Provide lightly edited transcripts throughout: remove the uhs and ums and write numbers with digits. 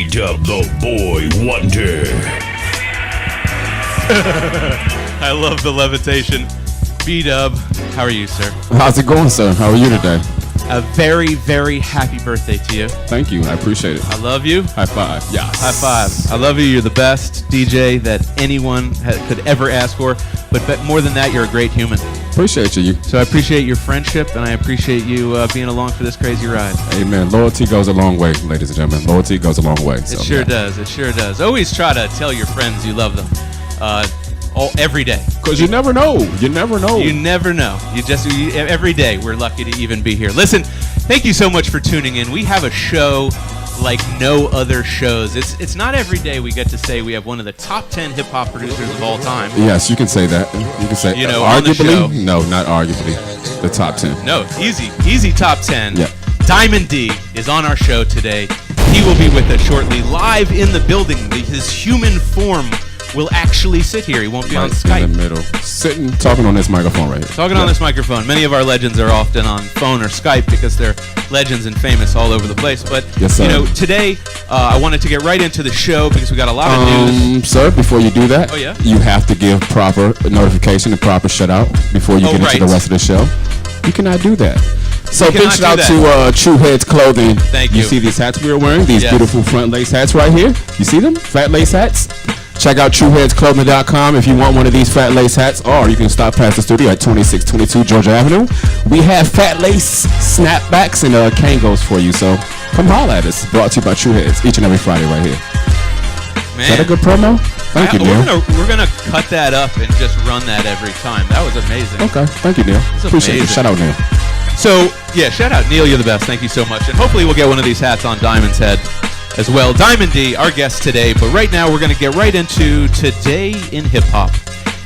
B-Dub the Boy Wonder. I love the levitation. B-Dub, how are you, sir? How's it going, sir? How are you today? A very, very happy birthday to you. Thank you. I appreciate it. I love you. High five. Yes. High five. I love you. You're the best DJ that anyone could ever ask for. But more than that, you're a great human. Appreciate you. So I appreciate your friendship, and I appreciate you being along for this crazy ride. Amen. Loyalty goes a long way, ladies and gentlemen. Loyalty goes a long way. It sure does. It sure does. Always try to tell your friends you love them. Every day. Because you never know. You never know. You never know. Every day we're lucky to even be here. Listen, thank you so much for tuning in. We have a show like no other shows. It's not every day we get to say we have one of the top 10 hip-hop producers of all time. Yes, you can say that. You can say, arguably? No, not arguably. The top 10. No, easy top 10. Yeah. Diamond D is on our show today. He will be with us shortly, live in the building. His human form will actually sit here. He won't be on Skype. In the middle. Sitting, talking on this microphone right here. Talking on this microphone. Many of our legends are often on phone or Skype because they're legends and famous all over the place. But, yes, today I wanted to get right into the show because we got a lot of news. Sir, before you do that, you have to give proper notification and proper shutout before you get into the rest of the show. You cannot do that. So big shout out to True Heads Clothing. Thank you. You see these hats we are wearing? These beautiful front lace hats right here? You see them? Flat lace hats? Check out TrueHeadsClothing.com if you want one of these fat lace hats, or you can stop past the studio at 2622 Georgia Avenue. We have fat lace snapbacks and Kangos for you, so come holler at us. Brought to you by True Heads each and every Friday right here. Man. Is that a good promo? Thank you, Neil. We're gonna cut that up and just run that every time. That was amazing. Okay, thank you, Neil. Appreciate it. Shout out, Neil. So, shout out. Neil, you're the best. Thank you so much. And hopefully we'll get one of these hats on Diamond's head as well. Diamond D, our guest today, but right now we're going to get right into Today in Hip Hop.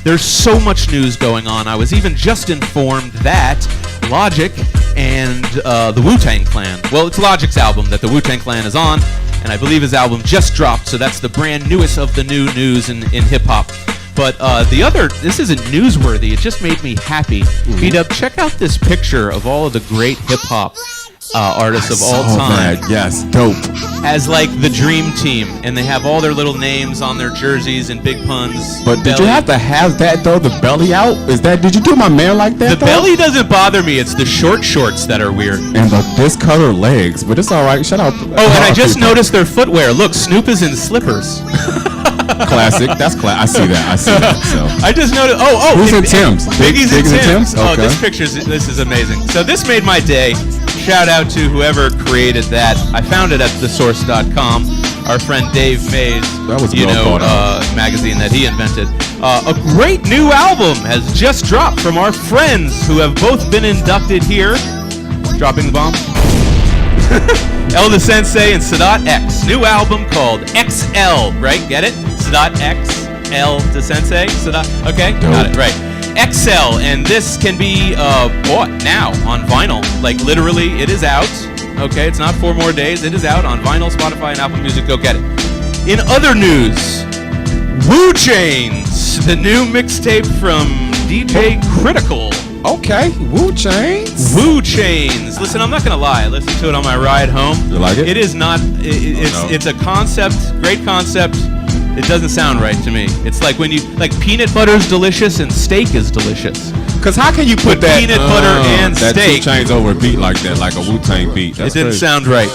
There's so much news going on. I was even just informed that Logic and the Wu-Tang Clan, well, it's Logic's album that the Wu-Tang Clan is on, and I believe his album just dropped, so that's the brand newest of the new news in hip hop. But this isn't newsworthy. It just made me happy. B-Dub, check out this picture of all of the great hip hop artists of all time. Yes, dope. As like the dream team, and they have all their little names on their jerseys and big puns. But did you have to have that though? The belly out? Did you do my man like that? The belly doesn't bother me. It's the short shorts that are weird. And the discolored legs, but it's all right. Shout out. And I just noticed their footwear. Look, Snoop is in slippers. Classic. That's I see that. So I just noticed. Who's in Tim's? Biggie's in Tim's. Okay. This is amazing. So this made my day. Shout out to whoever created that. I found it at thesource.com. Our friend Dave Mays, that was magazine that he invented. A great new album has just dropped from our friends who have both been inducted here. Dropping the bomb. El Da Sensei and Sadat X. New album called XL, right? Get it? Sadat X, El Da Sensei, Sadat. Okay, got it, right. XL, and this can be bought now on vinyl. Like literally, it is out. Okay, it's not 4 more days. It is out on vinyl, Spotify, and Apple Music. Go get it. In other news, Wu Chains, the new mixtape from DJ Critical. Okay, Wu Chains. Wu Chains. Listen, I'm not gonna lie. I listened to it on my ride home. You like it? It is not. It's a concept. Great concept. It doesn't sound right to me. It's like when peanut butter is delicious and steak is delicious. Because how can you put that peanut butter and that steak? 2 Chainz over a beat like that, like a Wu-Tang beat? That's it didn't crazy. sound right.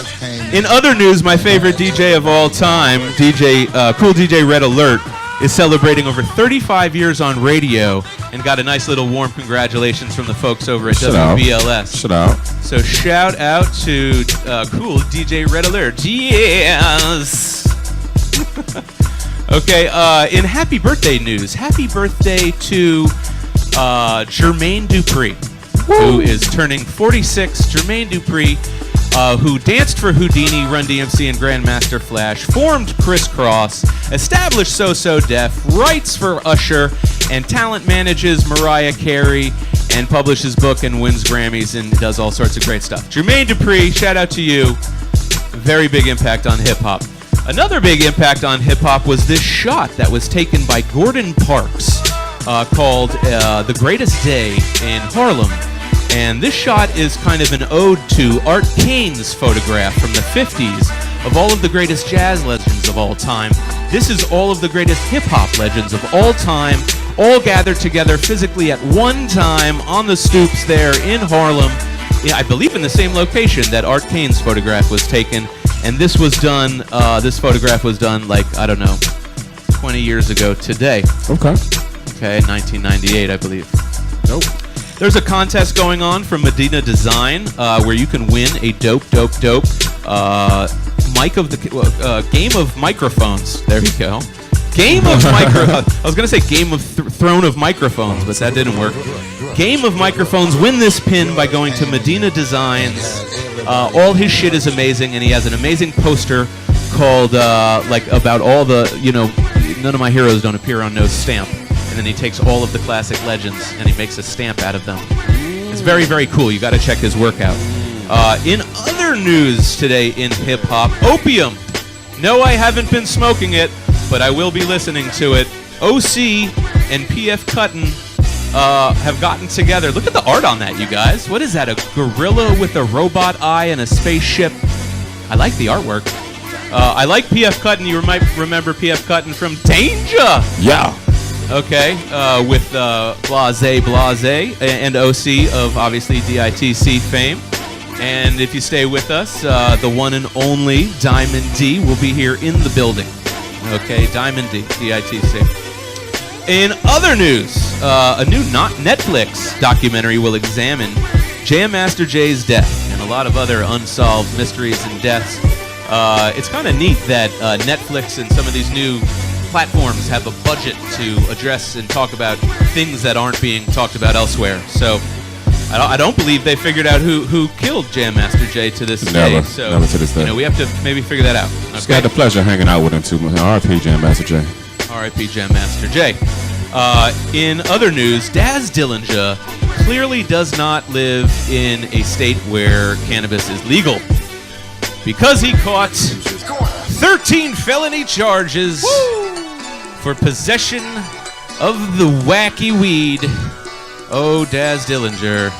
In other news, my favorite DJ of all time, Cool DJ Red Alert, is celebrating over 35 years on radio and got a nice little warm congratulations from the folks over at WLVS. Shout out. So shout out to Cool DJ Red Alert. Yes. Okay, in happy birthday news, happy birthday to Jermaine Dupri, who is turning 46. Jermaine Dupri, who danced for Houdini, Run DMC, and Grandmaster Flash, formed Criss Cross, established So So Def, writes for Usher, and talent manages Mariah Carey, and publishes book and wins Grammys and does all sorts of great stuff. Jermaine Dupri, shout out to you. Very big impact on hip-hop. Another big impact on hip-hop was this shot that was taken by Gordon Parks called The Greatest Day in Harlem. And this shot is kind of an ode to Art Kane's photograph from the 50s of all of the greatest jazz legends of all time. This is all of the greatest hip-hop legends of all time, all gathered together physically at one time on the stoops there in Harlem. I believe in the same location that Art Kane's photograph was taken. And this was done, this photograph was done, like, I don't know, 20 years ago today. Okay. Okay, 1998, I believe. Nope. There's a contest going on from Medina Design where you can win a dope mic of the game of microphones. There you go. Game of I was gonna say game of throne of microphones, but that didn't work. Game of microphones. Win this pin by going to Medina Designs. All his shit is amazing, and he has an amazing poster called like about all the none of my heroes don't appear on no stamp. And then he takes all of the classic legends and he makes a stamp out of them. It's very, very cool. You got to check his work out. In other news today in hip-hop, Opium. No, I haven't been smoking it, but I will be listening to it. OC and PF Cuttin have gotten together. Look at the art on that, you guys. What is that, a gorilla with a robot eye and a spaceship? I like the artwork. I like PF Cuttin. You might remember PF Cuttin from Danger. Yeah. Okay, with Blase and OC of obviously DITC fame. And if you stay with us, the one and only Diamond D will be here in the building. Okay, Diamond D, DITC. In other news, a new Netflix documentary will examine Jam Master Jay's death and a lot of other unsolved mysteries and deaths. It's kind of neat that Netflix and some of these new platforms have a budget to address and talk about things that aren't being talked about elsewhere. So I don't believe they figured out who killed Jam Master Jay to this day. So never to this day. We have to maybe figure that out. Okay? Just got the pleasure of hanging out with him too. R.I.P. Jam Master Jay. R.I.P. Jam Master Jay. In other news, Daz Dillinger clearly does not live in a state where cannabis is legal because he caught 13 felony charges for possession of the wacky weed. Oh, Daz Dillinger.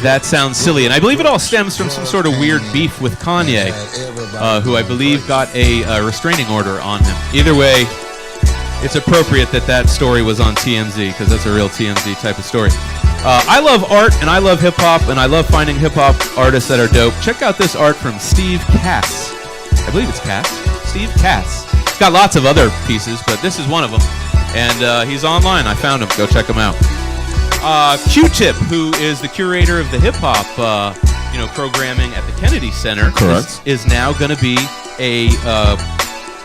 That sounds silly. And I believe it all stems from some sort of weird beef with Kanye, who I believe got a restraining order on him. Either way, it's appropriate that story was on TMZ, because that's a real TMZ type of story. I love art, and I love hip-hop, and I love finding hip-hop artists that are dope. Check out this art from Steve Cass. I believe it's Cass. Steve Cass. He's got lots of other pieces, but this is one of them. And he's online. I found him. Go check him out. Q-Tip, who is the curator of the hip-hop programming at the Kennedy Center, is now going to be a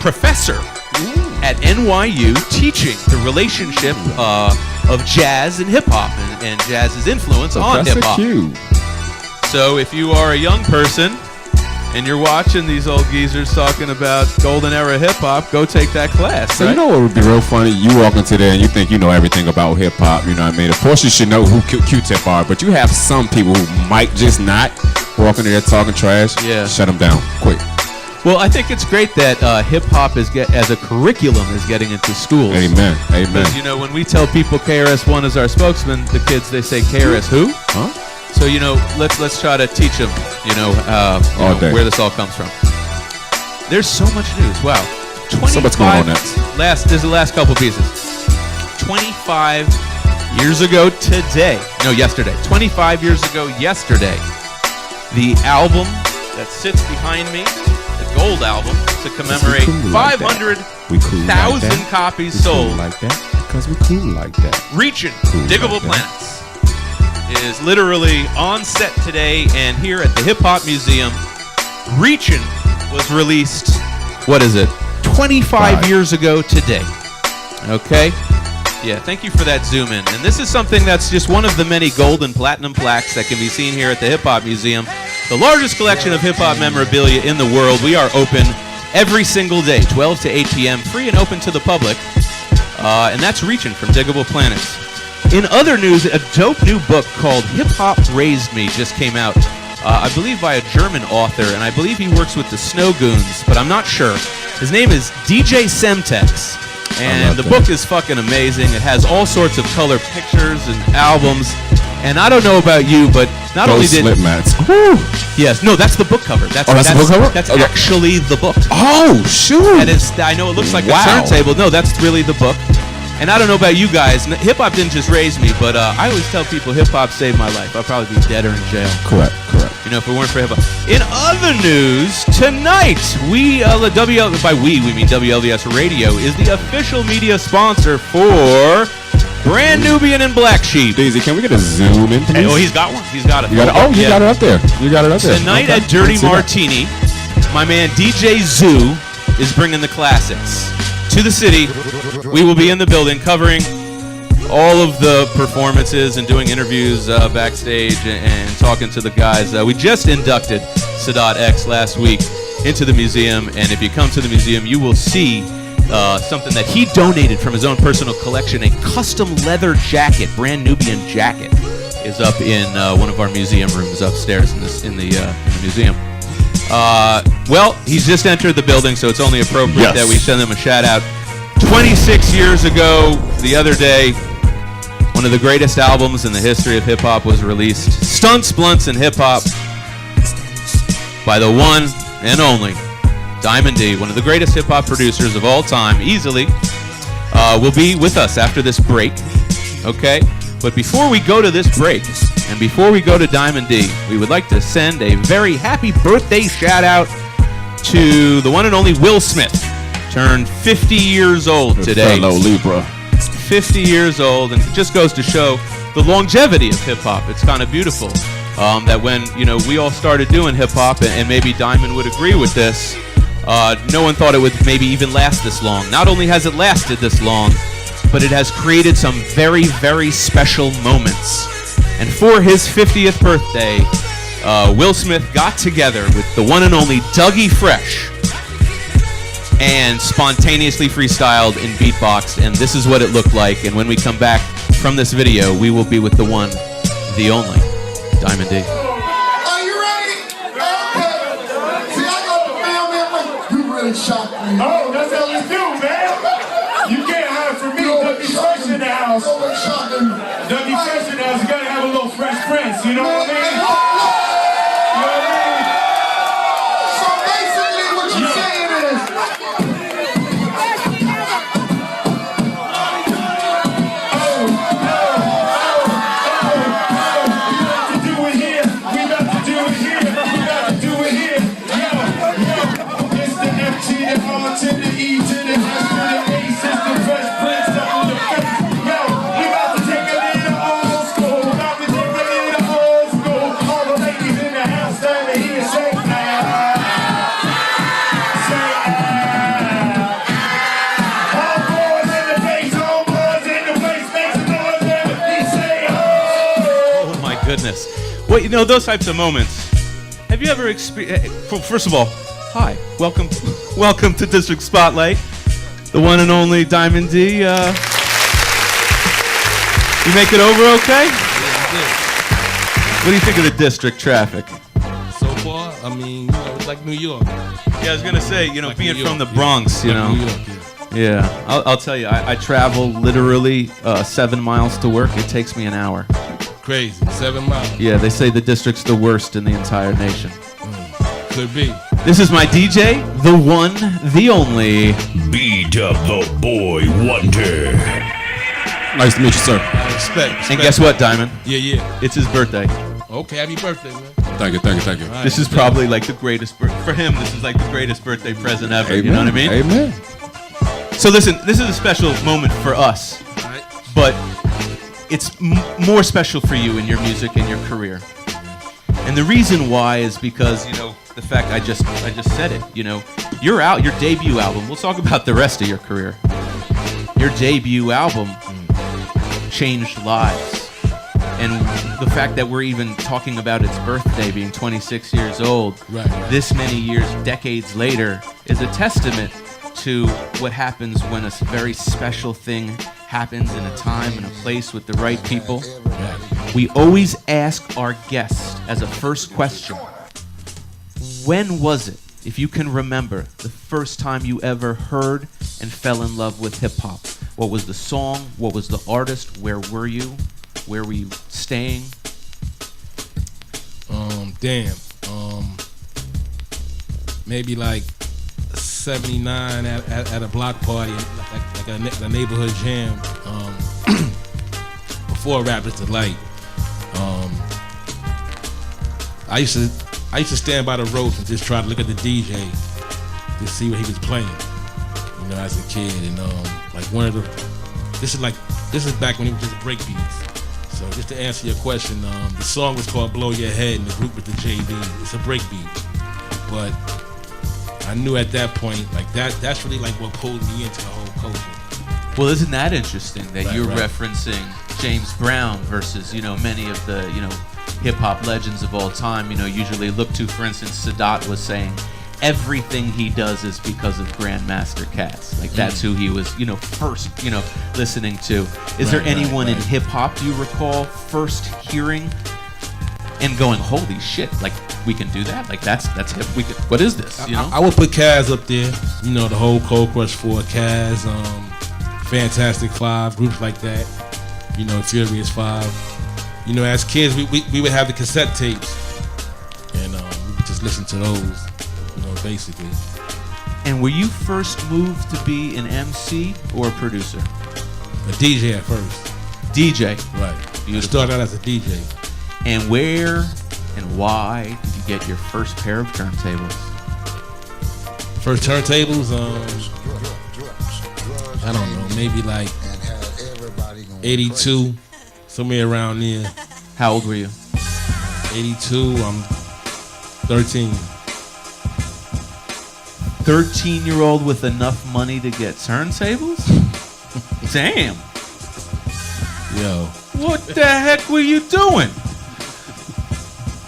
professor at NYU teaching the relationship of jazz and hip-hop and jazz's influence on hip-hop. So if you are a young person and you're watching these old geezers talking about golden era hip-hop, go take that class. So you know what would be real funny? You walk into there and you think you know everything about hip-hop, you know what I mean? Of course you should know who Q-Tip are, but you have some people who might just not walk in there talking trash. Yeah. Shut them down quick. Well, I think it's great that hip-hop as a curriculum is getting into schools. Amen. Amen. Because, when we tell people KRS-One is our spokesman, the kids, they say, KRS who? Huh? So, let's try to teach them, where this all comes from. There's so much news. Wow. So what's going on next? There's the last couple pieces. 25 years ago today. No, yesterday. 25 years ago yesterday. The album that sits behind me, the Gold album, to commemorate 500,000 copies sold. Like that? Because we cool like that. Reaching Diggable Planets is literally on set today, and here at the Hip Hop Museum, Reachin' was released, 25 years ago today. Okay? Yeah, thank you for that zoom in. And this is something that's just one of the many gold and platinum plaques that can be seen here at the Hip Hop Museum, the largest collection of hip hop memorabilia in the world. We are open every single day, 12 to 8 p.m., free and open to the public. And that's Reachin' from Diggable Planets. In other news, a dope new book called Hip Hop Raised Me just came out, I believe by a German author, and I believe he works with the Snow Goons, but I'm not sure. His name is DJ Semtex, and the book is fucking amazing. It has all sorts of color pictures and albums, and I don't know about you, but Not Those only did slip mats. yes, no, that's the book cover. That's the book cover? That's Okay. actually the book. Oh, shoot. That is, I know it looks like Wow. a turntable. No, that's really the book. And I don't know about you guys. Hip hop didn't just raise me, but I always tell people hip hop saved my life. I'd probably be dead or in jail. Correct. You know, if it weren't for hip hop. In other news, tonight by we mean WLVS Radio is the official media sponsor for Brand Nubian and Black Sheep. Daisy, can we get a zoom in, please? Oh, he's got one. He's got it. You got it? Oh, you got it up there. You got it up there. Tonight Okay. at Dirty Let's see that. Martini, my man DJ Zoo is bringing the classics to the city. We will be in the building covering all of the performances and doing interviews backstage and talking to the guys. We just inducted Sadat X last week into the museum, and if you come to the museum, you will see something that he donated from his own personal collection. A custom leather jacket, Brand Nubian jacket, is up in one of our museum rooms upstairs in the museum. Well, he's just entered the building, so it's only appropriate that we send him a shout out. 26 years ago, the other day, one of the greatest albums in the history of hip hop was released. Stunts, Blunts, and Hip Hop by the one and only Diamond D, one of the greatest hip hop producers of all time, easily, will be with us after this break. Okay? But before we go to this break, and before we go to Diamond D, we would like to send a very happy birthday shout out to the one and only Will Smith. Turned 50 years old today. Fellow Libra. 50 years old, and it just goes to show the longevity of hip-hop. It's kind of beautiful that when, you know, we all started doing hip-hop, and maybe Diamond would agree with this, no one thought it would maybe even last this long. Not only has it lasted this long, but it has created some very, very special moments. And for his 50th birthday, Will Smith got together with the one and only Dougie Fresh and spontaneously freestyled and beatboxed, and this is what it looked like. And when we come back from this video, we will be with the one, the only, Diamond D. Are you ready? Okay. See, I got the film in. You really shocked me. Oh, that's how you do, man. You can't hide from me. Dougie Fresh in the house. Always shocking. Dougie Fresh in the house. You gotta have a little Fresh Prince. You know what I mean? You know what I mean? So basically what you're saying is, To the E, to the S, to the A, system, Fresh Prince, up in the face. Yo, we about to take it in the old school. About to take it in the old school. All the ladies in the house down to here say, say, all boys in the face, all boys in the face, make some noise, everybody say, oh. Oh my goodness. Well, you know, those types of moments. Have you ever experienced, first of all, hi, welcome to District Spotlight, the one and only Diamond D. You make it over okay? What do you think of the district traffic? So far, I mean, you know, it's like New York. Yeah, I was gonna say, you know, Like being New from the York, Bronx, you Like know. New York, Yeah, I'll tell you, I travel literally 7 miles to work. It takes me an hour. Crazy. 7 miles. Yeah, they say the district's the worst in the entire nation. Could be. This is my DJ, the one, the only. B-Dub the Boy Wonder. Nice to meet you, sir. Respect. And guess what, Diamond? Yeah. It's his birthday. Okay, happy birthday, man. Thank you. All right, This is probably like the greatest for him. This is like the greatest birthday present ever. You know what I mean? Amen. So listen, this is a special moment for us, All right. but it's more special for you in your music and your career. And the reason why is because, you know, the fact I just said it. You know, your debut album. We'll talk about the rest of your career. Your debut album changed lives. And the fact that we're even talking about its birthday being 26 years old, Right. this many years, decades later, is a testament to what happens when a very special thing happens in a time and a place with the right people. We always ask our guests as a first question, when was it, if you can remember, the first time you ever heard and fell in love with hip-hop? What was the song? What was the artist? Where were you? Where were you staying? damn, maybe like 79 at a block party, like a neighborhood jam, before Rapper's Delight. I used to stand by the ropes and just try to look at the DJ to see what he was playing, you know, as a kid. And like this is back when it was just break beats. So just to answer your question, the song was called Blow Your Head and the group was the JV. It's a break beat. But I knew at that point, like that's really like what pulled me into the whole culture. Well, isn't that interesting that you're right. referencing James Brown versus, you know, many of the, you know, hip-hop legends of all time, you know, usually look to, for instance, Sadat was saying everything he does is because of Grandmaster Cats. Like, that's who he was, you know, first, you know, listening to. Is there anyone in hip-hop, do you recall, first hearing and going, holy shit, like, we can do that? Like, that's hip. What is this, you know? I would put Kaz up there. You know, the whole Cold Crush 4, Kaz, Fantastic Five, groups like that. You know, Furious 5. You know, as kids, we would have the cassette tapes, and we would just listen to those, you know, basically. And were you first moved to be an MC or a producer? A DJ at first. DJ. Right. Beautiful. I started out as a DJ. And where and why did you get your first pair of turntables? First turntables, I don't know, maybe like 82. Somewhere around there. How old were you? 82, I'm 13. 13-year-old with enough money to get turntables? Damn. Yo. What the heck were you doing?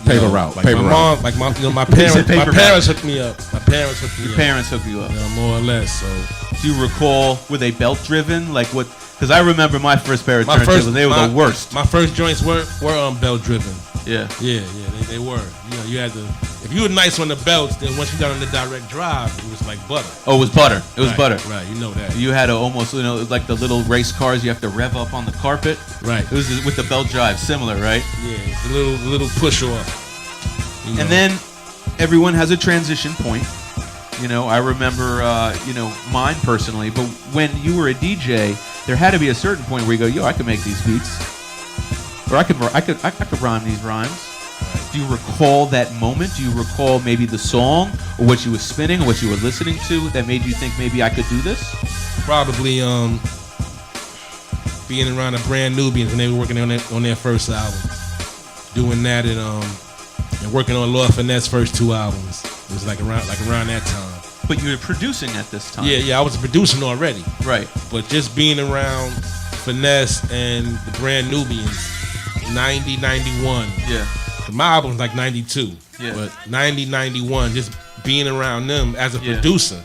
Paper route. Like my mom, like my, you know, my parents hooked me up. My parents hooked me up. Your parents hooked you up. You know, more or less, so. Do you recall, were they belt driven? Like what? Because I remember my first pair of turntables, they were the worst. My first joints were belt driven. Yeah. Yeah, they were. You know, you had to, if you were nice on the belts, then once you got on the direct drive, it was like butter. Oh, it was butter. It was butter. Right, you know that. You had to almost, you know, like the little race cars you have to rev up on the carpet. Right. It was with the belt drive, similar, right? Yeah, the little push off. You know. And then everyone has a transition point. You know, I remember, you know, mine personally, but when you were a DJ, there had to be a certain point where you go, yo, I could make these beats. Or I could rhyme these rhymes. Right. Do you recall that moment? Do you recall maybe the song or what you were spinning or what you were listening to that made you think maybe I could do this? Probably being around the Brand Nubians when they were working on their first album. Doing that and working on Lord Finesse first 2 albums. It was like around that time. But you were producing at this time. Yeah, I was producing already. Right. But just being around Finesse and the Brand Nubians, 90, 91. Yeah. My album's like 92. Yeah. But 90, 91, just being around them as a producer,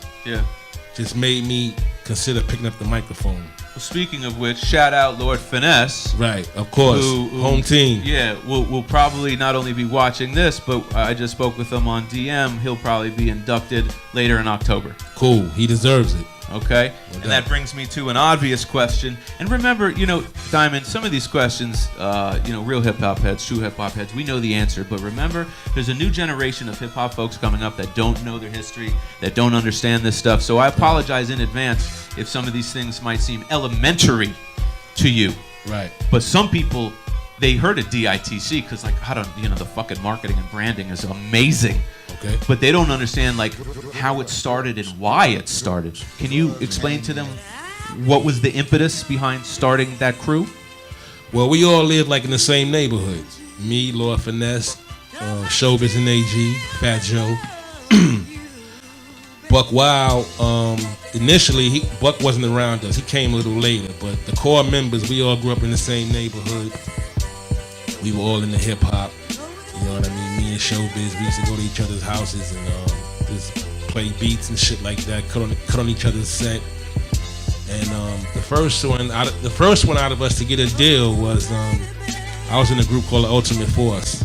just made me consider picking up the microphone. Well, speaking of which, shout out Lord Finesse. Right, of course. Who, home team. Yeah, we'll probably not only be watching this, but I just spoke with him on DM. He'll probably be inducted later in October. Cool, he deserves it. Okay, and that brings me to an obvious question. And remember, you know, Diamond, some of these questions, you know, real hip-hop heads, true hip-hop heads, we know the answer. But remember, there's a new generation of hip-hop folks coming up that don't know their history, that don't understand this stuff. So I apologize in advance if some of these things might seem elementary to you. Right. But some people, they heard of DITC because, like, I don't, you know, the fucking marketing and branding is amazing. Okay. But they don't understand, like, how it started and why it started. Can you explain to them what was the impetus behind starting that crew? Well, we all lived like in the same neighborhoods. Me, Lord Finesse, Showbiz and AG, Fat Joe. Buck Wild, initially, Buck wasn't around us. He came a little later. But the core members, we all grew up in the same neighborhood. We were all into hip-hop. You know what I mean? Me and Showbiz, we used to go to each other's houses and just play beats and shit like that. Cut on each other's set. And the first one out of us to get a deal was I was in a group called the Ultimate Force.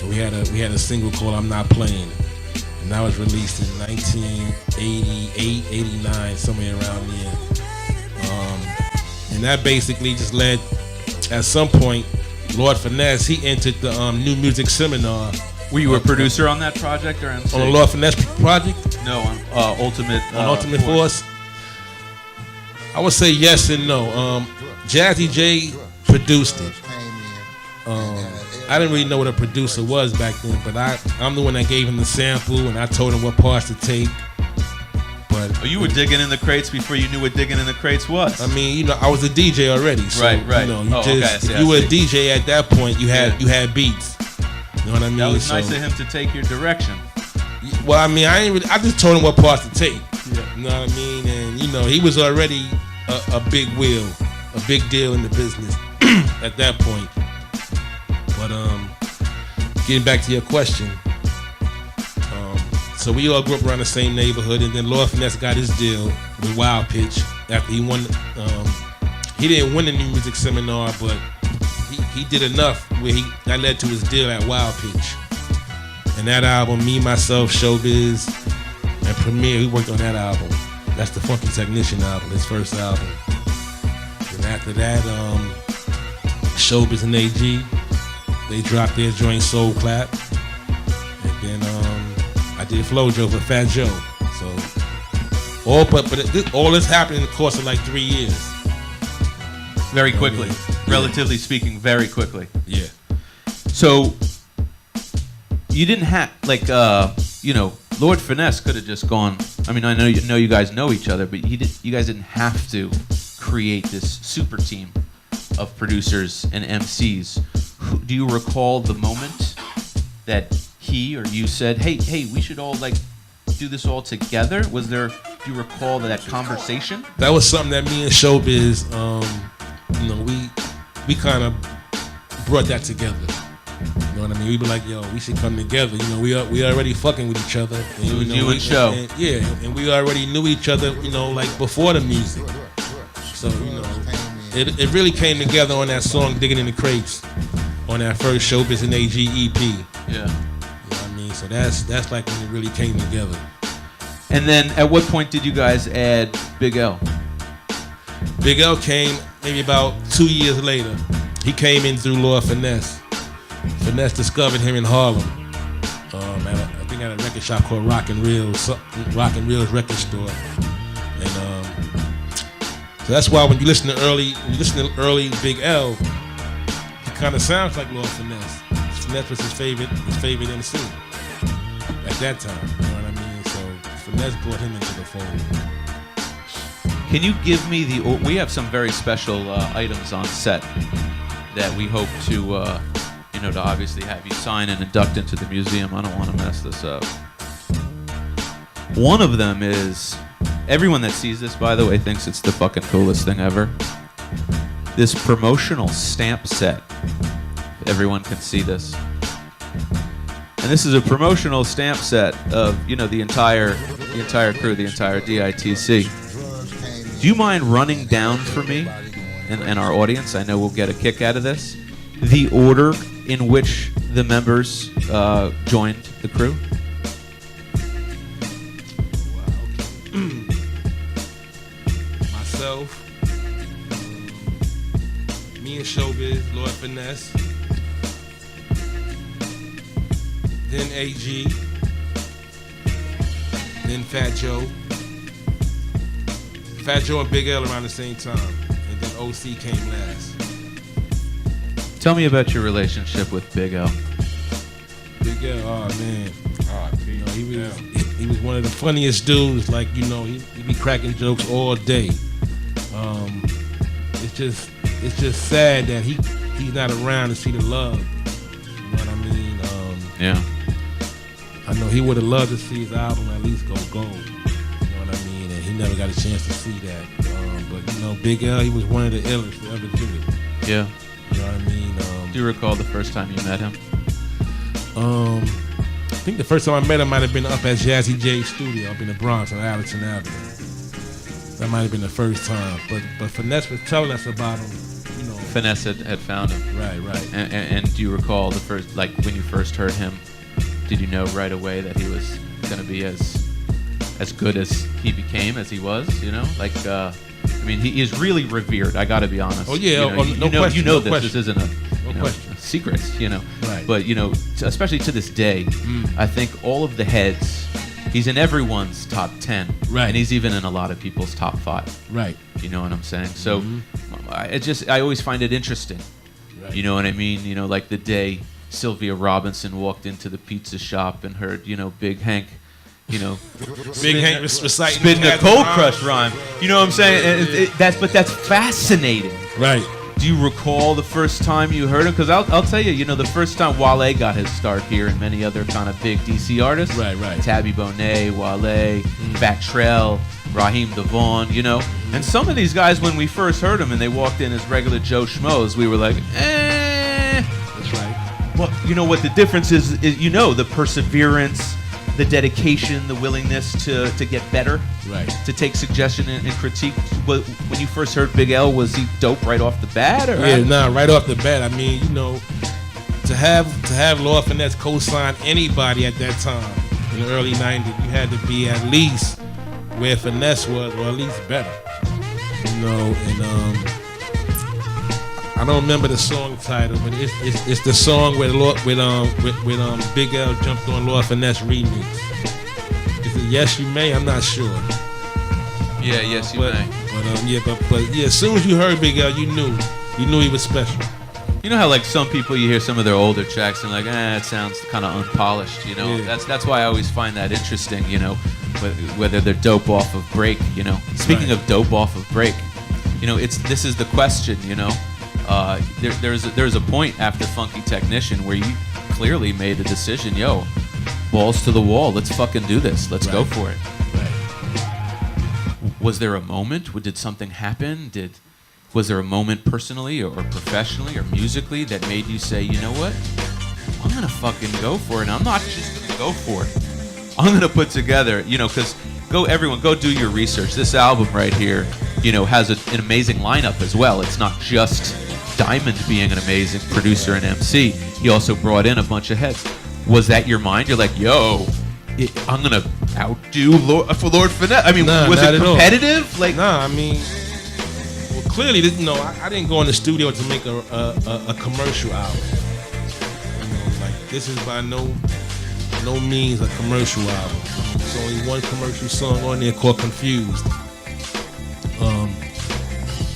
We had a single called "I'm Not Playing," and that was released in 1988, 89, somewhere around there. And that basically just led, at some point, Lord Finesse, he entered the New Music Seminar Were you a producer on that project or MC? On the Lord Finesse project? No, on Ultimate. On Ultimate Force? I would say yes and no. Jazzy J produced it. I didn't really know what a producer was back then, but I'm the one that gave him the sample and I told him what parts to take. But you were digging in the crates before you knew what digging in the crates was. I mean, I was a DJ already. So, right. If you were a DJ at that point, you had beats. You know what I mean? That was nice of him to take your direction. Well, I mean, I just told him what parts to take. Yeah. You know what I mean? And he was already a big wheel, a big deal in the business at that point. But getting back to your question, so we all grew up around the same neighborhood, and then Lord Finesse got his deal with Wild Pitch after he won. He didn't win the New Music Seminar, but he did enough where that led to his deal at Wild Pitch. And that album, Me, Myself, Showbiz, and Premier, we worked on that album. That's the Funky Technician album, his first album. And after that, Showbiz and AG, they dropped their joint Soul Clap. And then I did Flojo for Fat Joe. So all this happened in the course of like 3 years. Very quickly. Relatively speaking, very quickly. Yeah. So you didn't have Lord Finesse could have just gone. I mean, I know you guys know each other, but you guys didn't have to create this super team of producers and MCs. Do you recall the moment that he or you said, "Hey, we should all do this all together"? Do you recall that conversation? That was something that me and Showbiz, we kind of brought that together. You know what I mean? We were like, yo, we should come together. We already fucking with each other. And, you and Show. And we already knew each other, before the music. So, it really came together on that song, Digging in the Crates, on that first Showbiz and AG EP. Yeah. You know what I mean? So that's like when it really came together. And then at what point did you guys add Big L? Big L came maybe about 2 years later. He came in through Lord Finesse. Finesse discovered him in Harlem. I think at a record shop called Rock and Reels record store. And so that's why when you listen to early Big L, he kind of sounds like Lord Finesse. Finesse was his favorite MC at that time. You know what I mean? So Finesse brought him into the fold. Can you give me we have some very special items on set that we hope to obviously have you sign and induct into the museum. I don't want to mess this up. One of them is, everyone that sees this, by the way, thinks it's the fucking coolest thing ever. This promotional stamp set. Everyone can see this. And this is a promotional stamp set of, the entire crew, the entire DITC. Do you mind running down for me and our audience? I know we'll get a kick out of this. The order in which the members joined the crew? Myself, me and Showbiz, Lord Finesse, then AG, then Fat Joe. Fat Joe and Big L around the same time, and then OC came last. Tell me about your relationship with Big L. Big L, oh man, he was one of the funniest dudes. He'd be cracking jokes all day. It's just sad that he's not around to see the love. You know what I mean? Yeah. I know he would have loved to see his album at least go gold. You know what I mean? And he never got a chance to see that. But Big L, he was one of the illest to ever do it. Yeah. You know what I mean? Do you recall the first time you met him? I think the first time I met him might have been up at Jazzy J's studio up in the Bronx on Allerton Avenue. That might have been the first time. But Finesse was telling us about him. Finesse had found him. Right. And do you recall the first, when you first heard him, did you know right away that he was going to be as good as he became, as he was? He is really revered. I got to be honest. Oh yeah, no question. You know this. This isn't a secrets, Right. But especially to this day, I think all of the heads, he's in everyone's top 10, Right. and he's even in a lot of people's top 5. Right. You know what I'm saying? So I always find it interesting. Right. You know what I mean? Like the day Sylvia Robinson walked into the pizza shop and heard, Big Hank, Big Hank reciting spitting a Cat's Cold rhymes. Crush rhyme. You know what I'm saying? And that's fascinating. Right. Do you recall the first time you heard him? Because I'll tell you, the first time Wale got his start here and many other kind of big DC artists. Right. Tabby Bonet, Wale, Fat Trell, Raheem DeVaughn, And some of these guys, when we first heard them and they walked in as regular Joe Schmoes, we were like, That's right. Well, what the difference is the perseverance, the dedication, the willingness to get better, Right. to take suggestion and critique. When you first heard Big L, was he dope right off the bat? Or Right off the bat. I mean, to have Lord Finesse co-sign anybody at that time in the early '90s, you had to be at least where Finesse was, or at least better. And I don't remember the song title, but it's the song with Big L jumped on Lord Finesse remix. Is it Yes You May? I'm not sure. Yeah, yes, you But may. as soon as you heard Big L, you knew he was special. You know how like some people, you hear some of their older tracks and like, it sounds kind of unpolished. Yeah. That's why I always find that interesting. Whether they're dope off of break. Speaking Right. of dope off of break, this is the question. There's a point after Funky Technician where you clearly made a decision. Yo, balls to the wall. Let's fucking do this. Let's go Right. for it. Right. Was there a moment? Did something happen? Was there a moment personally or professionally or musically that made you say, you know what? I'm going to fucking go for it. And I'm not just going to go for it. I'm going to put together, because everyone go do your research. This album right here, has an amazing lineup as well. It's not just Diamond being an amazing producer and MC. He also brought in a bunch of heads. Was that your mind? You're like, yo, I'm going to outdo Lord Finesse. I mean, was not it at all. competitive? Like, Nah, I mean, clearly, I didn't go in the studio to make a commercial album. This is by no means a commercial album. There's only one commercial song on there called Confused.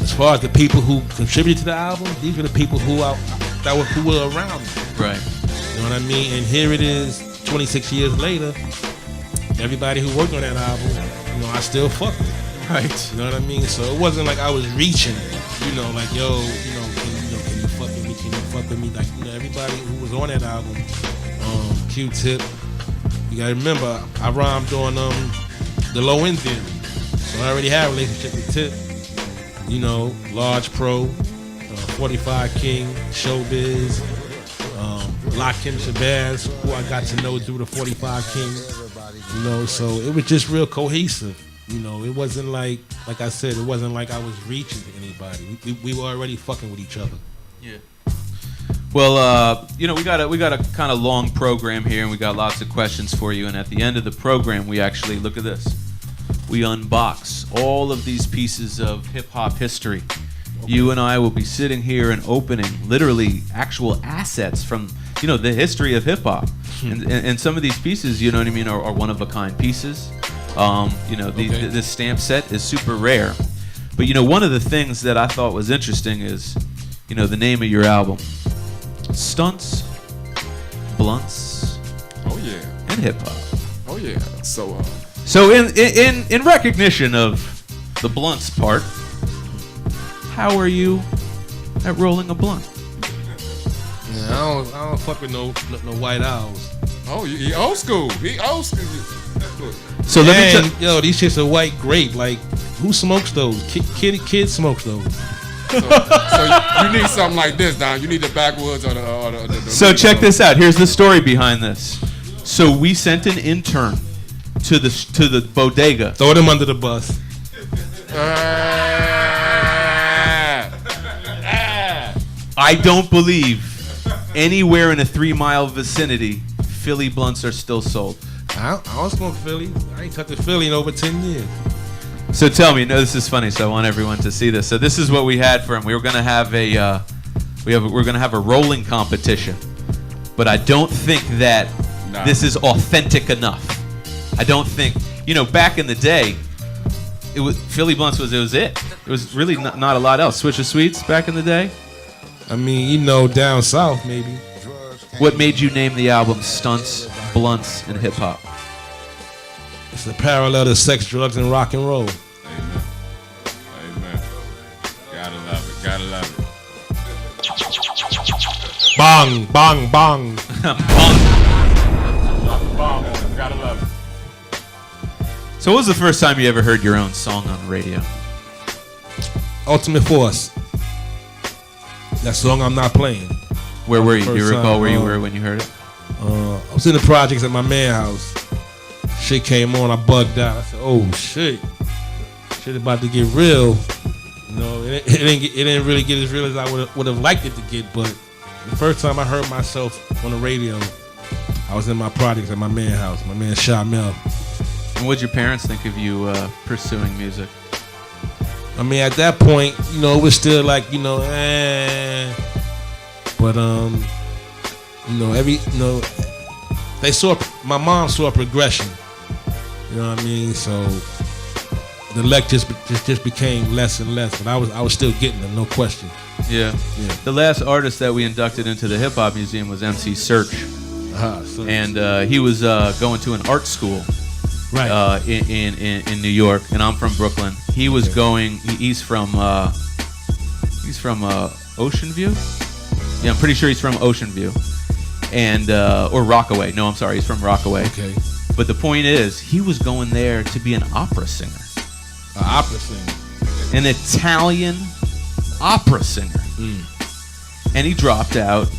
As far as the people who contributed to the album, these were the people who were around me. right. You know what I mean? And here it is, 26 years later. Everybody who worked on that album, I still fuck with. Right. You know what I mean? So it wasn't like I was reaching, like, yo, can you fuck with me? Can you fuck with me? Like, everybody who was on that album, Q-Tip, you gotta remember, I rhymed on the Low End Theory. So I already had a relationship with Tip. Large Pro, 45 King, Showbiz, Lakim Shabazz, who I got to know through the 45 King. So it was just real cohesive. It wasn't like I said, it wasn't like I was reaching to anybody. We were already fucking with each other. Yeah. Well, we got a kind of long program here, and we got lots of questions for you. And at the end of the program, we actually look at this. We unbox all of these pieces of hip hop history. Okay. You and I will be sitting here and opening literally actual assets from the history of hip hop, and some of these pieces, you know what I mean, are one of a kind pieces. This stamp set is super rare. But one of the things that I thought was interesting is, the name of your album, Stunts, Blunts, and Hip Hop. Oh yeah. So in recognition of the blunts part, how are you at rolling a blunt? Yeah, I don't fuck with no white owls. Oh, he old school. He old school. So let me yo, these shits are white grape. Like, who smokes those? Kid smokes those. So you need something like this, Don. You need the backwoods or the So check this out. Here's the story behind this. So we sent an intern to the bodega. Throw them under the bus. I don't believe anywhere in a 3-mile vicinity Philly blunts are still sold. I don't smoke Philly. I ain't touched a Philly in over 10 years. So tell me, this is funny, so I want everyone to see this. So this is what we had for him. We were going to have a We're gonna have a rolling competition, but I don't think that this is authentic enough. I don't think, back in the day, it was Philly Blunts was it. It was really not a lot else. Switch of Sweets back in the day. I mean, down south maybe. What made you name the album Stunts, Blunts, and Hip Hop? It's a parallel to sex, drugs, and rock and roll. Amen. Amen. Gotta love it. Gotta love it. Bong, bong, bong. Gotta love it. So what was the first time you ever heard your own song on the radio? Ultimate Force. That song I'm not playing. Where were you? Do you First recall time, where you were when you heard it? I was in the projects at my man's house. Shit came on, I bugged out. I said, "Oh shit, shit about to get real." It didn't really get as real as I would have liked it to get. But the first time I heard myself on the radio, I was in my projects at my man's house. My man Shamel. And what did your parents think of you pursuing music? I mean, at that point, it was still like, But they saw, my mom saw a progression. You know what I mean? So the lectures just became less and less, but I was still getting them, no question. Yeah. The last artist that we inducted into the Hip Hop Museum was MC Search, and he was going to an art school, right? In New York, and I'm from Brooklyn. He was going. He's from Ocean View. Yeah, I'm pretty sure he's from Ocean View, and or Rockaway. No, I'm sorry, he's from Rockaway. Okay. But the point is, he was going there to be an opera singer. An opera singer. An Italian opera singer. And he dropped out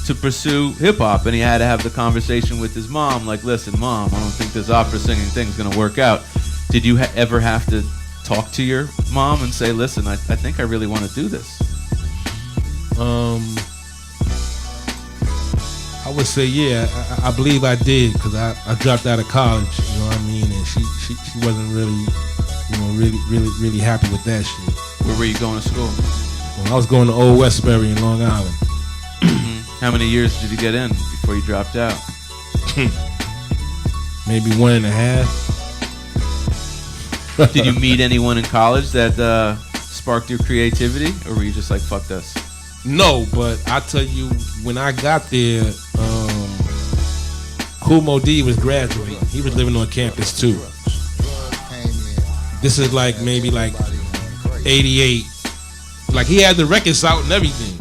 to pursue hip hop, and he had to have the conversation with his mom, like, "Listen, Mom, I don't think this opera singing thing's gonna work out." Did you ever have to talk to your mom and say, "Listen, I think I really want to do this"? I would say, yeah, I believe I did, because I dropped out of college, you know what I mean, and she wasn't really, really happy with that shit. Where were you going to school? Well, I was going to Old Westbury in Long Island. How many years did you get in before you dropped out? Maybe 1.5. Did you meet anyone in college that sparked your creativity, or were you just like, "Fuck this"? No, but I tell you, when I got there, Kool Moe Dee was graduating. He was living on campus too. This is maybe 88. Like, he had the records out and everything,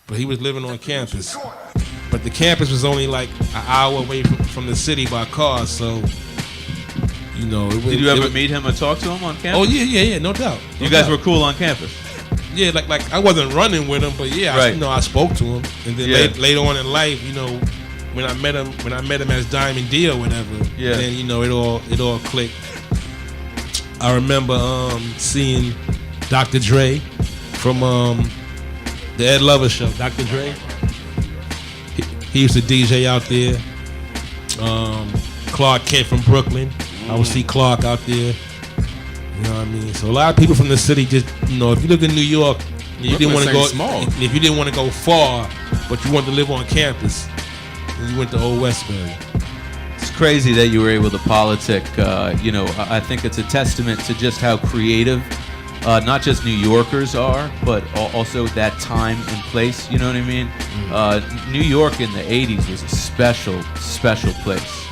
but he was living on campus. But the campus was only like an hour away from the city by car, so Did you ever meet him or talk to him on campus? Oh yeah, no doubt. You guys were cool on campus. Yeah, like I wasn't running with him, but yeah, right. I spoke to him, and then Yeah. later on in life, when I met him as Diamond D or whatever, Yeah. then it all clicked. I remember seeing Dr. Dre from the Ed Lover Show. Dr. Dre, he used to DJ out there. Clark Kent from Brooklyn, I would see Clark out there. You know what I mean? So a lot of people from the city just, if you live in New York, you didn't want to go small. If you didn't want to go far, but you wanted to live on campus, then you went to Old Westbury. It's crazy that you were able to politic. I think it's a testament to just how creative, not just New Yorkers are, but also that time and place. You know what I mean? New York in the '80s was a special place.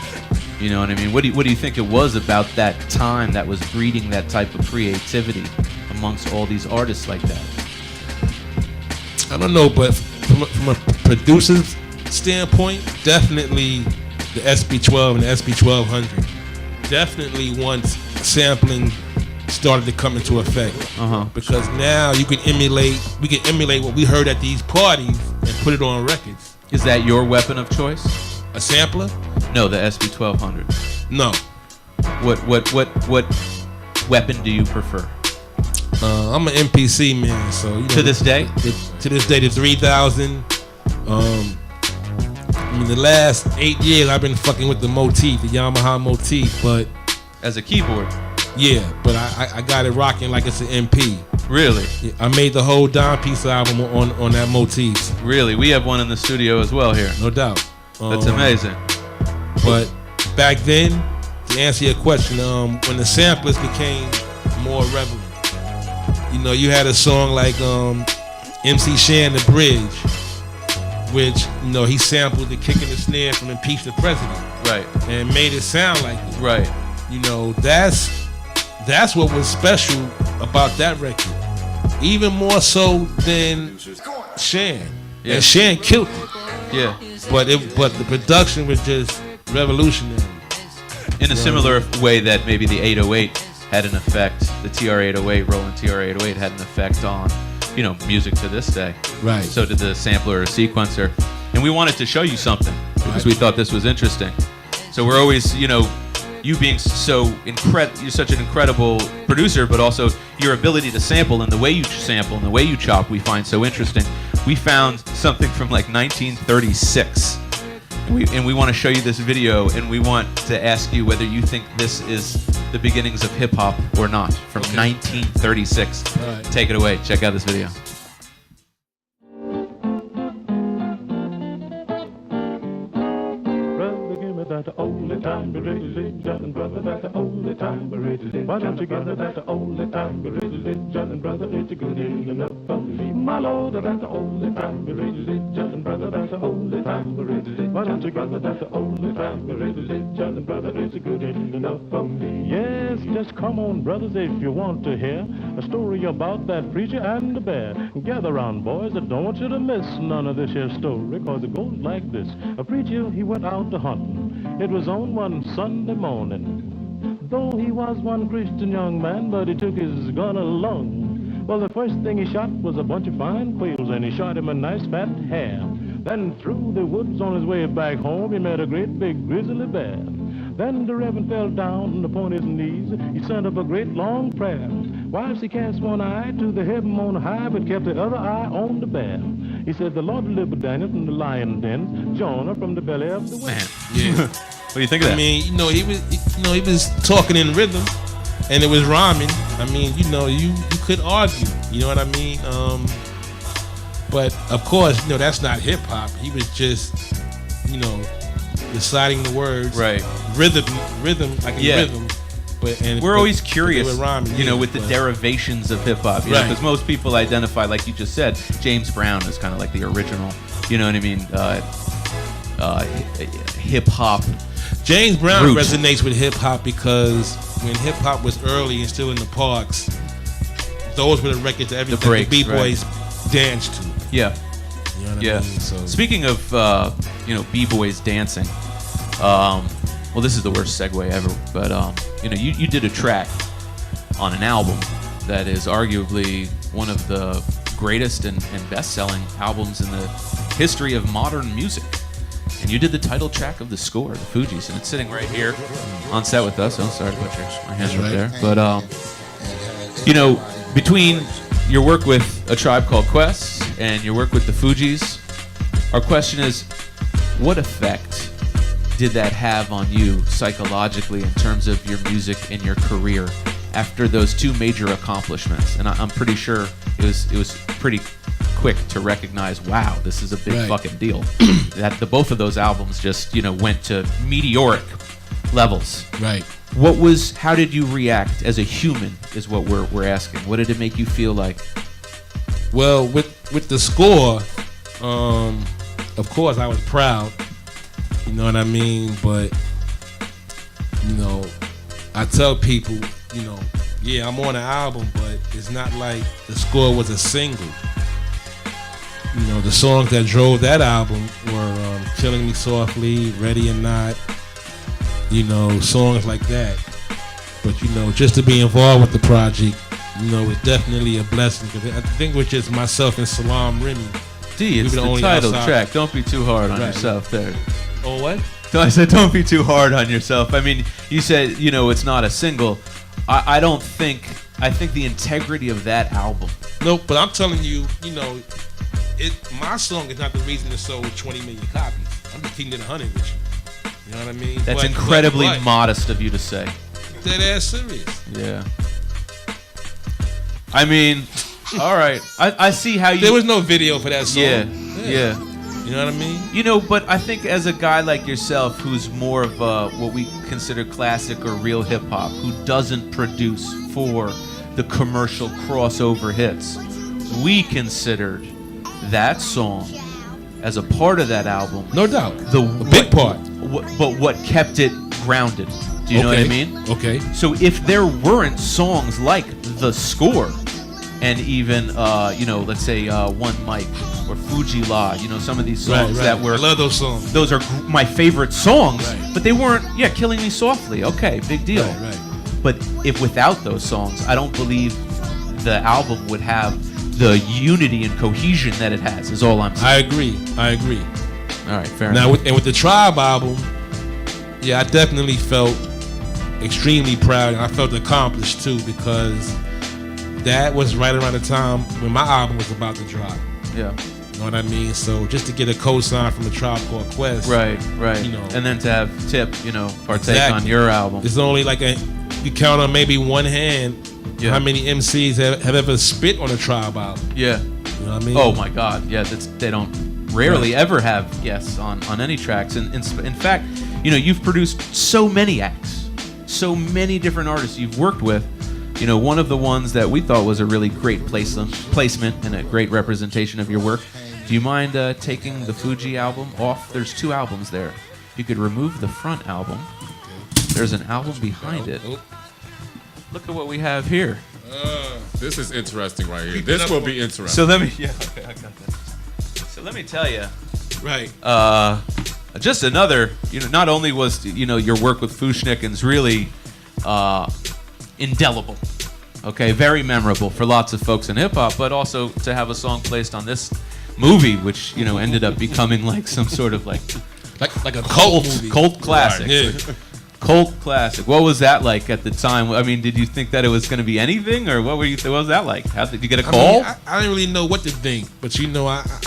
You know what I mean? What do you think it was about that time that was breeding that type of creativity amongst all these artists like that? I don't know, but from a producer's standpoint, definitely the SB12 and the SB1200. Definitely once sampling started to come into effect, because now we can emulate what we heard at these parties and put it on records. Is that your weapon of choice? A sampler? No, the SB1200. No. What weapon do you prefer? I'm an MPC man, so to this day. To this day, the 3000. The last 8 years I've been fucking with the motif, the Yamaha motif, but as a keyboard. Yeah, but I got it rocking like it's an MP. Really? Yeah, I made the whole Dime Piece album on that motifs. Really? We have one in the studio as well here. No doubt. That's amazing. But back then, to answer your question, when the samplers became more relevant, you had a song like MC Shan, The Bridge, which, he sampled the kick and the snare from Impeach the President. Right. And made it sound like it. Right. That's what was special about that record. Even more so than Shan. Yeah. And Shan killed it. Yeah. But the production was just revolutionary. In a similar way that maybe the 808 had an effect, the TR-808, Roland TR-808 had an effect on, music to this day. Right. So did the sampler or sequencer. And we wanted to show you something because we thought this was interesting. So we're always, you being you're such an incredible producer, but also your ability to sample and the way you sample and the way you chop, we find so interesting. We found something from like 1936. And we want to show you this video, and we want to ask you whether you think this is the beginnings of hip-hop or not, from 1936. Right. Take it away. Check out this video. That only time be religion, brother, that the only time be religion. Why don't you give me that the only time be religion, brother, it's good enough for me. My Lord, that the only time be religion, brother, that's the only time be religion. Why don't you give me that the only time be religion, brother, it's good enough for me. Yes, just come on, brothers, if you want to hear a story about that preacher and the bear. Gather round, boys, I don't want you to miss none of this here story, cause it goes like this. A preacher, he went out to hunting. It was on one Sunday morning. Though he was one Christian young man, but he took his gun along. Well, the first thing he shot was a bunch of fine quails, and he shot him a nice fat hare. Then through the woods on his way back home, he met a great big grizzly bear. Then the Reverend fell down upon his knees. He sent up a great long prayer. Whilst he cast one eye to the heaven on high, but kept the other eye on the bear. He said, the Lord delivered Daniel from the lion den, Jonah from the belly of the whale. Man. Yeah. What do you think of that? I mean, he was talking in rhythm, and it was rhyming. I mean, you could argue. You know what I mean? But of course, that's not hip hop. He was just, reciting the words. Right. Rhythm, like in rhythm. We're always curious, rhyming, with the derivations of hip hop, right? Because most people identify, like you just said, James Brown is kind of like the original. You know what I mean? Hip hop. James Brown root. resonates with hip hop because when hip hop was early and still in the parks, those were the records that every b-boys danced to. Yeah. You know what I mean? So. Speaking of b-boys dancing, well, this is the worst segue ever, but you did a track on an album that is arguably one of the greatest and best-selling albums in the history of modern music. And you did the title track of the score, the Fugees, and it's sitting right here on set with us. Oh, sorry to put my hands right there. But, between your work with A Tribe Called Quest and your work with the Fugees, our question is, what effect did that have on you psychologically in terms of your music and your career after those two major accomplishments? And I'm pretty sure it was pretty quick to recognize, wow, this is a big fucking deal. That the both of those albums just went to meteoric levels. Right. How did you react as a human is what we're asking. What did it make you feel like? Well, with the score, of course I was proud. You know what I mean? But I tell people, yeah, I'm on an album, but it's not like the score was a single. The songs that drove that album were Killing Me Softly, Ready or Not, songs like that. But, just to be involved with the project, was definitely a blessing. Because I think it was just myself and Salam Remy. D, it's the title track. Don't be too hard on yourself there. Oh, what? So I said, don't be too hard on yourself. I mean, you said, it's not a single. I think the integrity of that album. No, but I'm telling you, my song is not the reason it sold 20 million copies. I'm just keeping it 100 with you. You know what I mean? That's incredibly modest of you to say. Dead ass serious. Yeah. I mean, all right. I see how you. There was no video for that song. Yeah. You know what I mean? You know, but I think as a guy like yourself, who's more of what we consider classic or real hip hop, who doesn't produce for the commercial crossover hits, we considered that song as a part of that album. No doubt. A big part. But what kept it grounded. Do you know what I mean? Okay. So if there weren't songs like The Score, and even, let's say One Mic or Fuji La, some of these songs that were... I love those songs. Those are my favorite songs, Right. but they weren't, Killing Me Softly. Okay, big deal. Right. But if without those songs, I don't believe the album would have the unity and cohesion that it has, is all I'm saying. I agree. All right, fair Now, enough. with the Tribe album, I definitely felt extremely proud, and I felt accomplished too, because that was right around the time when my album was about to drop. Yeah. You know what I mean? So just to get a co-sign from the Tribe Called Quest. Right. You know. And then to have Tip, partake Exactly. on your album. It's only like you count on maybe one hand how many MCs have ever spit on a Tribe album. Yeah. You know what I mean? Oh my God. Yeah, they don't rarely ever have guests on any tracks. And in fact, you've produced so many acts, so many different artists you've worked with. One of the ones that we thought was a really great placement and a great representation of your work. Do you mind taking the Fuji album off? There's 2 albums there. You could remove the front album. There's an album behind it. Look at what we have here. This is interesting right here. This will be interesting. So let me, okay, I got that. So let me tell you. Right. Just another, not only was, your work with Fushnikins really indelible, okay, very memorable for lots of folks in hip-hop, but also to have a song placed on this movie, which, ended up becoming like some sort of like a cult movie. Cult classic. Right, yeah. Cult classic. What was that like at the time? I mean, did you think that it was going to be anything, or what was that like? How did you get a call? I didn't really know what to think, but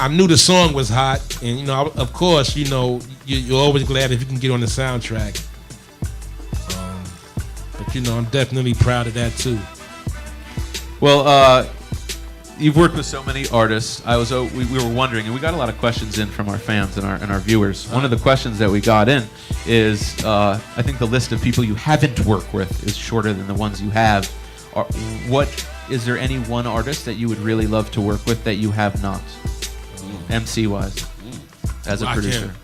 I knew the song was hot, and of course, you're always glad if you can get on the soundtrack. But I'm definitely proud of that too. Well, you've worked with so many artists. We were wondering, and we got a lot of questions in from our fans and our viewers. One of the questions that we got in is, I think the list of people you haven't worked with is shorter than the ones you have. Is there any one artist that you would really love to work with that you have not, MC wise, as a producer?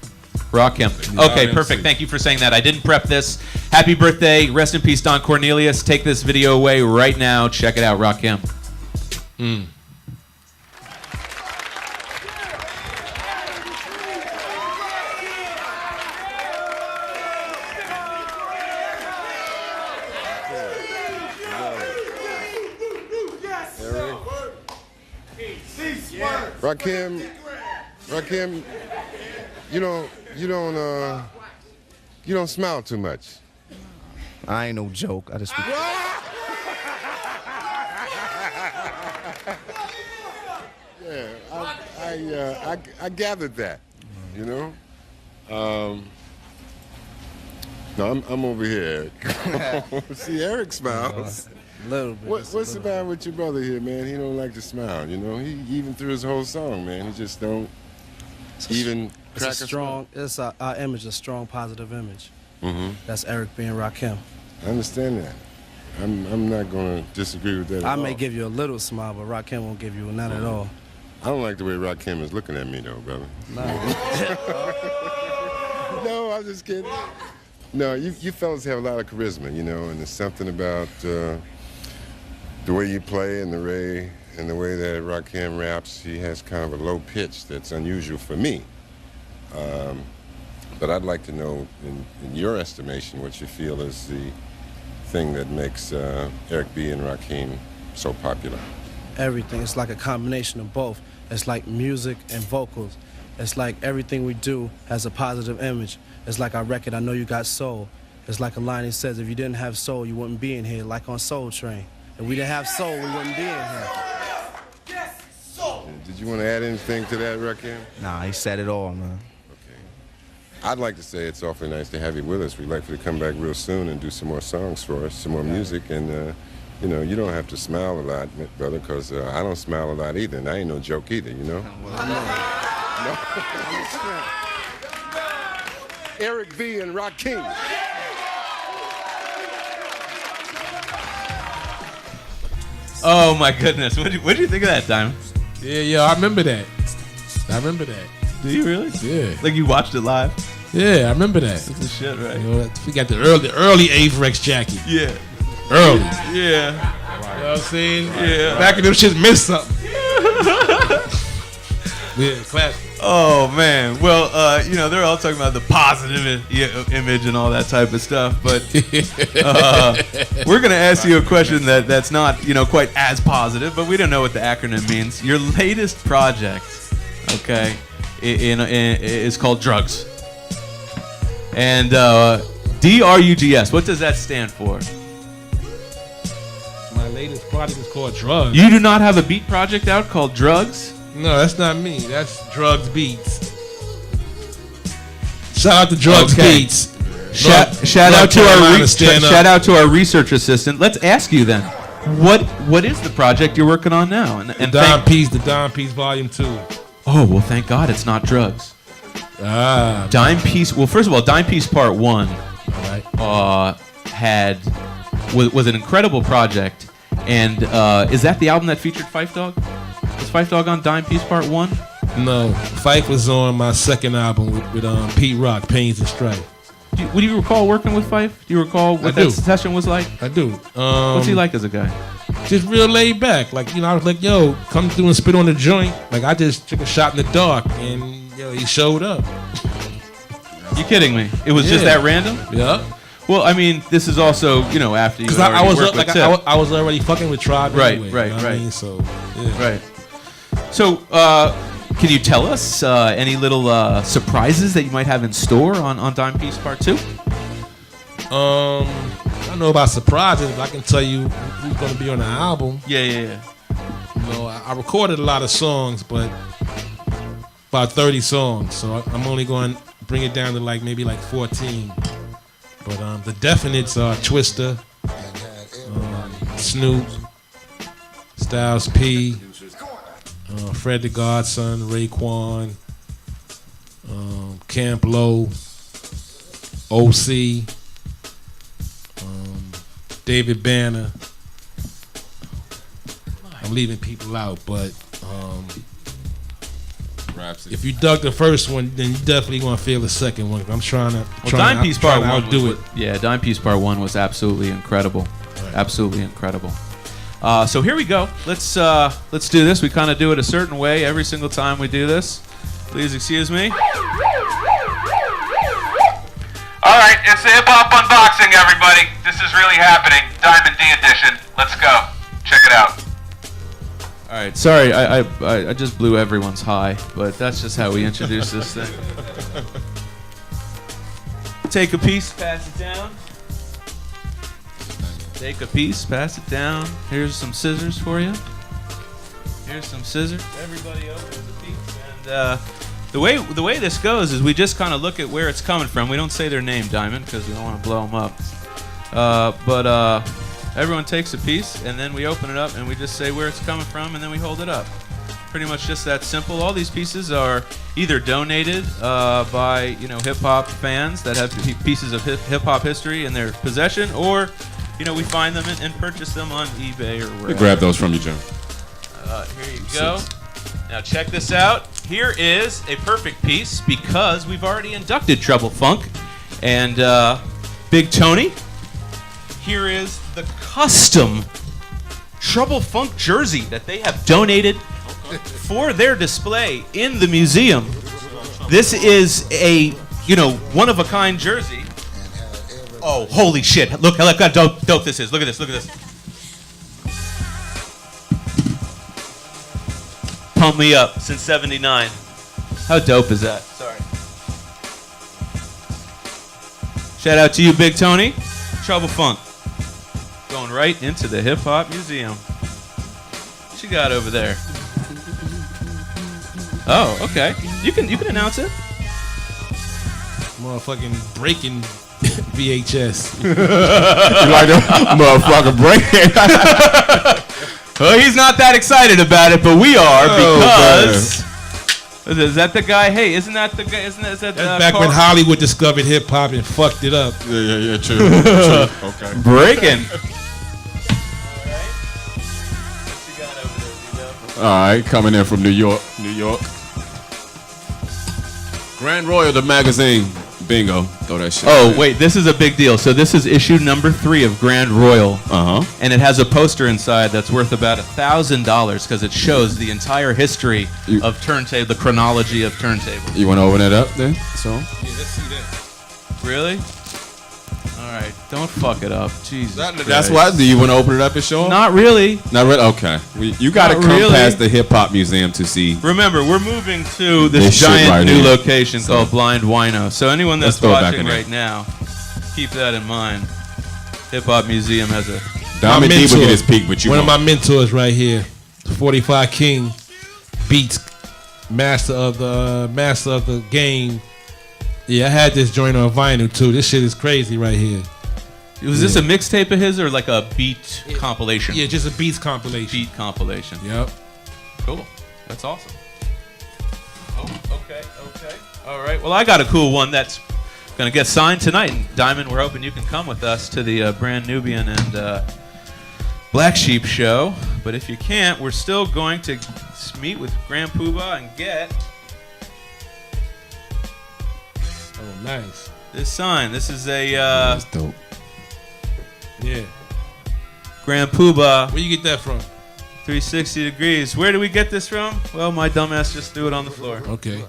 Rakim. Okay, perfect. Thank you for saying that. I didn't prep this. Happy birthday. Rest in peace, Don Cornelius. Take this video away right now. Check it out, Rakim. Rakim, you don't smile too much. I ain't no joke. I just. Yeah, I gathered that. No, I'm over here. See, Eric smiles. A little bit. What's the matter with your brother here, man? He don't like to smile. He even through his whole song, man. He just don't even crack a strong. It's our image, a strong, positive image. Mm-hmm. That's Eric being Rakim. I understand that. I'm not gonna disagree with that. I may give you a little smile, but Rakim won't give you none at all. I don't like the way Rakim is looking at me, though, brother. No, I'm just kidding. No, you fellas have a lot of charisma, and there's something about the way you play and the way that Rakim raps. He has kind of a low pitch that's unusual for me. But I'd like to know, in your estimation, what you feel is the thing that makes Eric B. and Rakim so popular. Everything. It's like a combination of both. It's like music and vocals. It's like everything we do has a positive image. It's like our record, I Know You Got Soul. It's like a line that says, if you didn't have soul, you wouldn't be in here, like on Soul Train. If we didn't have soul, we wouldn't be in here. Yes, soul. Did you want to add anything to that, Rakim? Nah, he said it all, man. Okay. I'd like to say it's awfully nice to have you with us. We'd like for you to come back real soon and do some more songs for us, some more music, and you know, you don't have to smile a lot, brother, because I don't smile a lot either, and I ain't no joke either, you know? No. Eric V. and Rakim. Oh my goodness! What'd you think of that, Diamond? Yeah, I remember that. Do you really? Yeah. Like you watched it live? Yeah, I remember that. That's the shit, right? You know, we got the early Averex jacket. Yeah. Early. Yeah. You know what I'm saying? Yeah. Back in them shits missed something. Yeah, classic. Oh man. Well, you know, they're all talking about the positive image and all that type of stuff, but we're gonna ask you a question that's not, you know, quite as positive, but we don't know what the acronym means. Your latest project, okay, is called Drugs, and DRUGS. What does that stand for? My latest project is called Drugs. You do not have a beat project out called Drugs? No, that's not me. That's Drugs Beats. Shout out to Drugs Beats. Shout out to our research assistant. Let's ask you then, what is the project you're working on now? And the Dime Piece Volume 2. Oh well, thank God it's not Drugs. Dime Piece. Well, first of all, Dime Piece Part 1 was an incredible project, and is that the album that featured Phife Dawg? Was Phife Dawg on Dime Piece Part 1? No, Phife was on my second album with Pete Rock, Pains and Strife. Would you recall working with Phife? Do you recall what that session was like? I do. What's he like as a guy? Just real laid back. Like, you know, I was like, yo, come through and spit on the joint. Like, I just took a shot in the dark, and, yo, he showed up. You kidding me? It was just that random? Yeah. Well, I mean, this is also, you know, after you I was already fucking with Tribe anyway. Right. I mean? So, yeah. Right. So, can you tell us any little surprises that you might have in store on Dime Piece Part 2? I don't know about surprises, but I can tell you who's going to be on the album. Yeah. You know, I recorded a lot of songs, but about 30 songs, so I'm only going to bring it down to maybe 14. But the definites are Twista, Snoop, Styles P, Fred the Godson, Raekwon, Camp Low, OC, David Banner. I'm leaving people out, but if you dug the first one, then you definitely gonna feel the second one. I'm trying to. Dime Piece Part 1 do it. Yeah, Dime Piece Part 1 was absolutely incredible. Right. Absolutely incredible. So here we go. Let's do this. We kind of do it a certain way every single time we do this. Please excuse me. All right, it's the hip hop unboxing, everybody. This is really happening. Diamond D edition. Let's go. Check it out. All right. Sorry, I just blew everyone's high, but that's just how we introduce this thing. Take a piece, pass it down. Take a piece, pass it down. Here's some scissors for you. Here's some scissors. Everybody opens a piece. And the way this goes is we just kind of look at where it's coming from. We don't say their name, Diamond, because we don't want to blow them up. But everyone takes a piece, and then we open it up, and we just say where it's coming from, and then we hold it up. Pretty much just that simple. All these pieces are either donated by hip-hop fans that have pieces of hip-hop history in their possession, or we find them and purchase them on eBay or wherever. We grab those from you, John. Here you go. Now check this out. Here is a perfect piece because we've already inducted Trouble Funk and Big Tony. Here is the custom Trouble Funk jersey that they have donated for their display in the museum. This is a one-of-a-kind jersey. Oh, holy shit. Look how dope this is. Look at this. Pump Me Up since 79. How dope is that? Sorry. Shout out to you, Big Tony. Trouble Funk. Going right into the Hip Hop Museum. What you got over there? Oh, okay. You can announce it. Motherfucking breaking VHS. You like that motherfucker breaking? Well, he's not that excited about it, but we are because. Is that the guy? Hey, isn't that the guy? Is that back when Hollywood discovered hip hop and fucked it up? Yeah, true. Okay. Breaking. All right, coming in from New York. Grand Royal, the magazine. Bingo. Throw that shit. Oh, wait, this is a big deal. So this is issue number 3 of Grand Royal. And it has a poster inside that's worth about $1,000 because it shows the entire history of turntable, the chronology of turntables. You want to open it up then? So. Yeah, let's see that. Really? All right, don't fuck it up. Jesus. That's why. Do you want to open it up and show them? Not really. Not really. Okay. You got to come really. past the hip hop museum to see. Remember, we're moving to this giant right new here. location called Blind Wino. So anyone that's throw it back watching in there. right now, keep that in mind. Hip Hop Museum has a. Diamond D will get his peak, but you one won't. of my mentors right here, 45 King, Beats, master of the game. Yeah, I had this joint on vinyl too. This shit is crazy right here. Was this a mixtape of his or like a beat compilation? Yeah, just a Beats compilation. Beat compilation. Yep. Cool. That's awesome. Oh, okay. All right. Well, I got a cool one that's going to get signed tonight. And Diamond, we're hoping you can come with us to the Brand Nubian and Black Sheep show. But if you can't, we're still going to meet with Grand Poobah and get... Oh, nice. This sign. This is a... That's dope. Yeah. Grand Poobah. Where you get that from? 360 degrees. Where do we get this from? Well, my dumbass just threw it on the floor. Okay.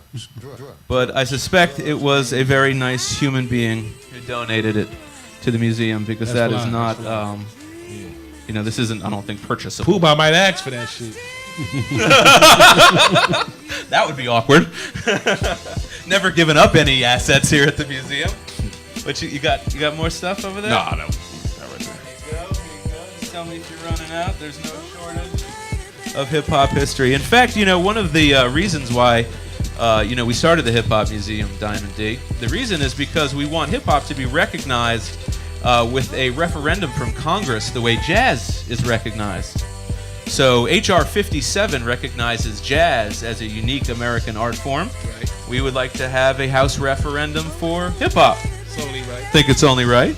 But I suspect it was a very nice human being who donated it to the museum because That's that is live. not, you know, this isn't, I don't think, purchasable. Poobah might ask for that shit. That would be awkward. Never given up any assets here at the museum. But you got more stuff over there? No. Here you go. Just tell me if you're running out. There's no shortage of hip-hop history. In fact, you know, one of the reasons why, you know, we started the Hip-Hop Museum, Diamond D, the reason is because we want hip-hop to be recognized with a referendum from Congress the way jazz is recognized. So H.R. 57 recognizes jazz as a unique American art form. Right. We would like to have a House referendum for hip-hop. It's only right. Think it's only right?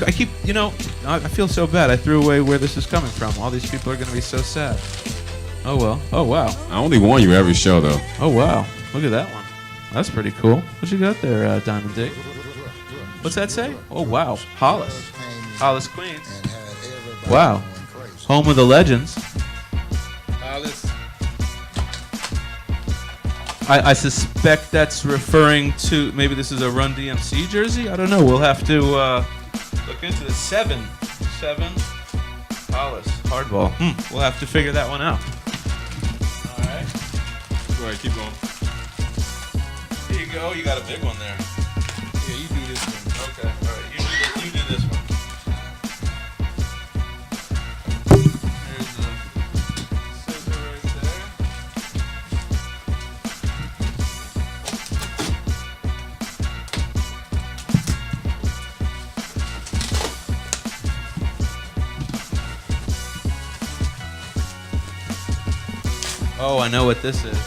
I keep, you know, I feel so bad. I threw away where this is coming from. All these people are going to be so sad. Oh, well. Oh, wow. I only warn you every show, though. Oh, wow. Look at that one. That's pretty cool. What you got there, Diamond D? What's that say? Oh, wow. Hollis. Hollis, Queens. Wow. Home of the legends. Hollis. I suspect that's referring to, maybe this is a Run DMC jersey? I don't know. We'll have to look into the 7 Hollis hardball. We'll have to figure that one out. All right. Go ahead, keep going. Here you go. You got a big one there. Yeah, you do this one. Okay. All right. You do this one. There's a scissor right there. Oh, I know what this is.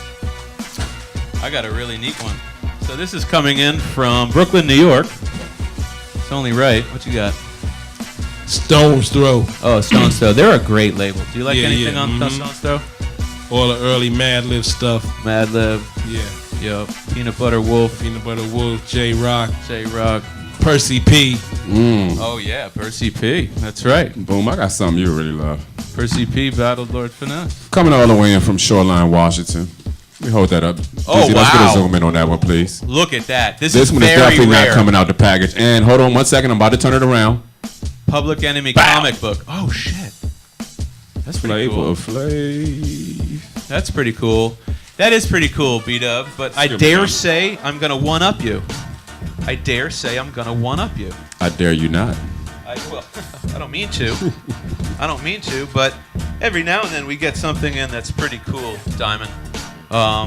I got a really neat one. So this is coming in from Brooklyn, New York. It's only right. What you got? Stone's Throw. Oh, Stone's Throw. They're a great label. Do you like Yeah, anything yeah. on Mhm. Stone's Throw? All the early Mad Lib stuff. Mad Lib. Yeah. Yo, Peanut Butter Wolf. Peanut Butter Wolf, J-Rock, J-Rock. Percy P. Oh, yeah, Percy P. That's right. Boom, I got something you really love. Percy P. battled Lord Finesse. Coming all the way in from Shoreline, Washington. Let me hold that up. Oh, Dizzy, let's get wow. a zoom in on that one, please. Look at that. This This is one is very definitely rare. not coming out the package. And hold on one second, I'm about to turn it around. Public Enemy comic book. Oh, shit. That's pretty cool. Flav. That's pretty cool. That is pretty cool, B-Dub. But I dare say I'm going to one-up you. I dare say I'm going to one-up you. I dare you not. Well, I don't mean to. I don't mean to, but every now and then we get something in that's pretty cool, Diamond.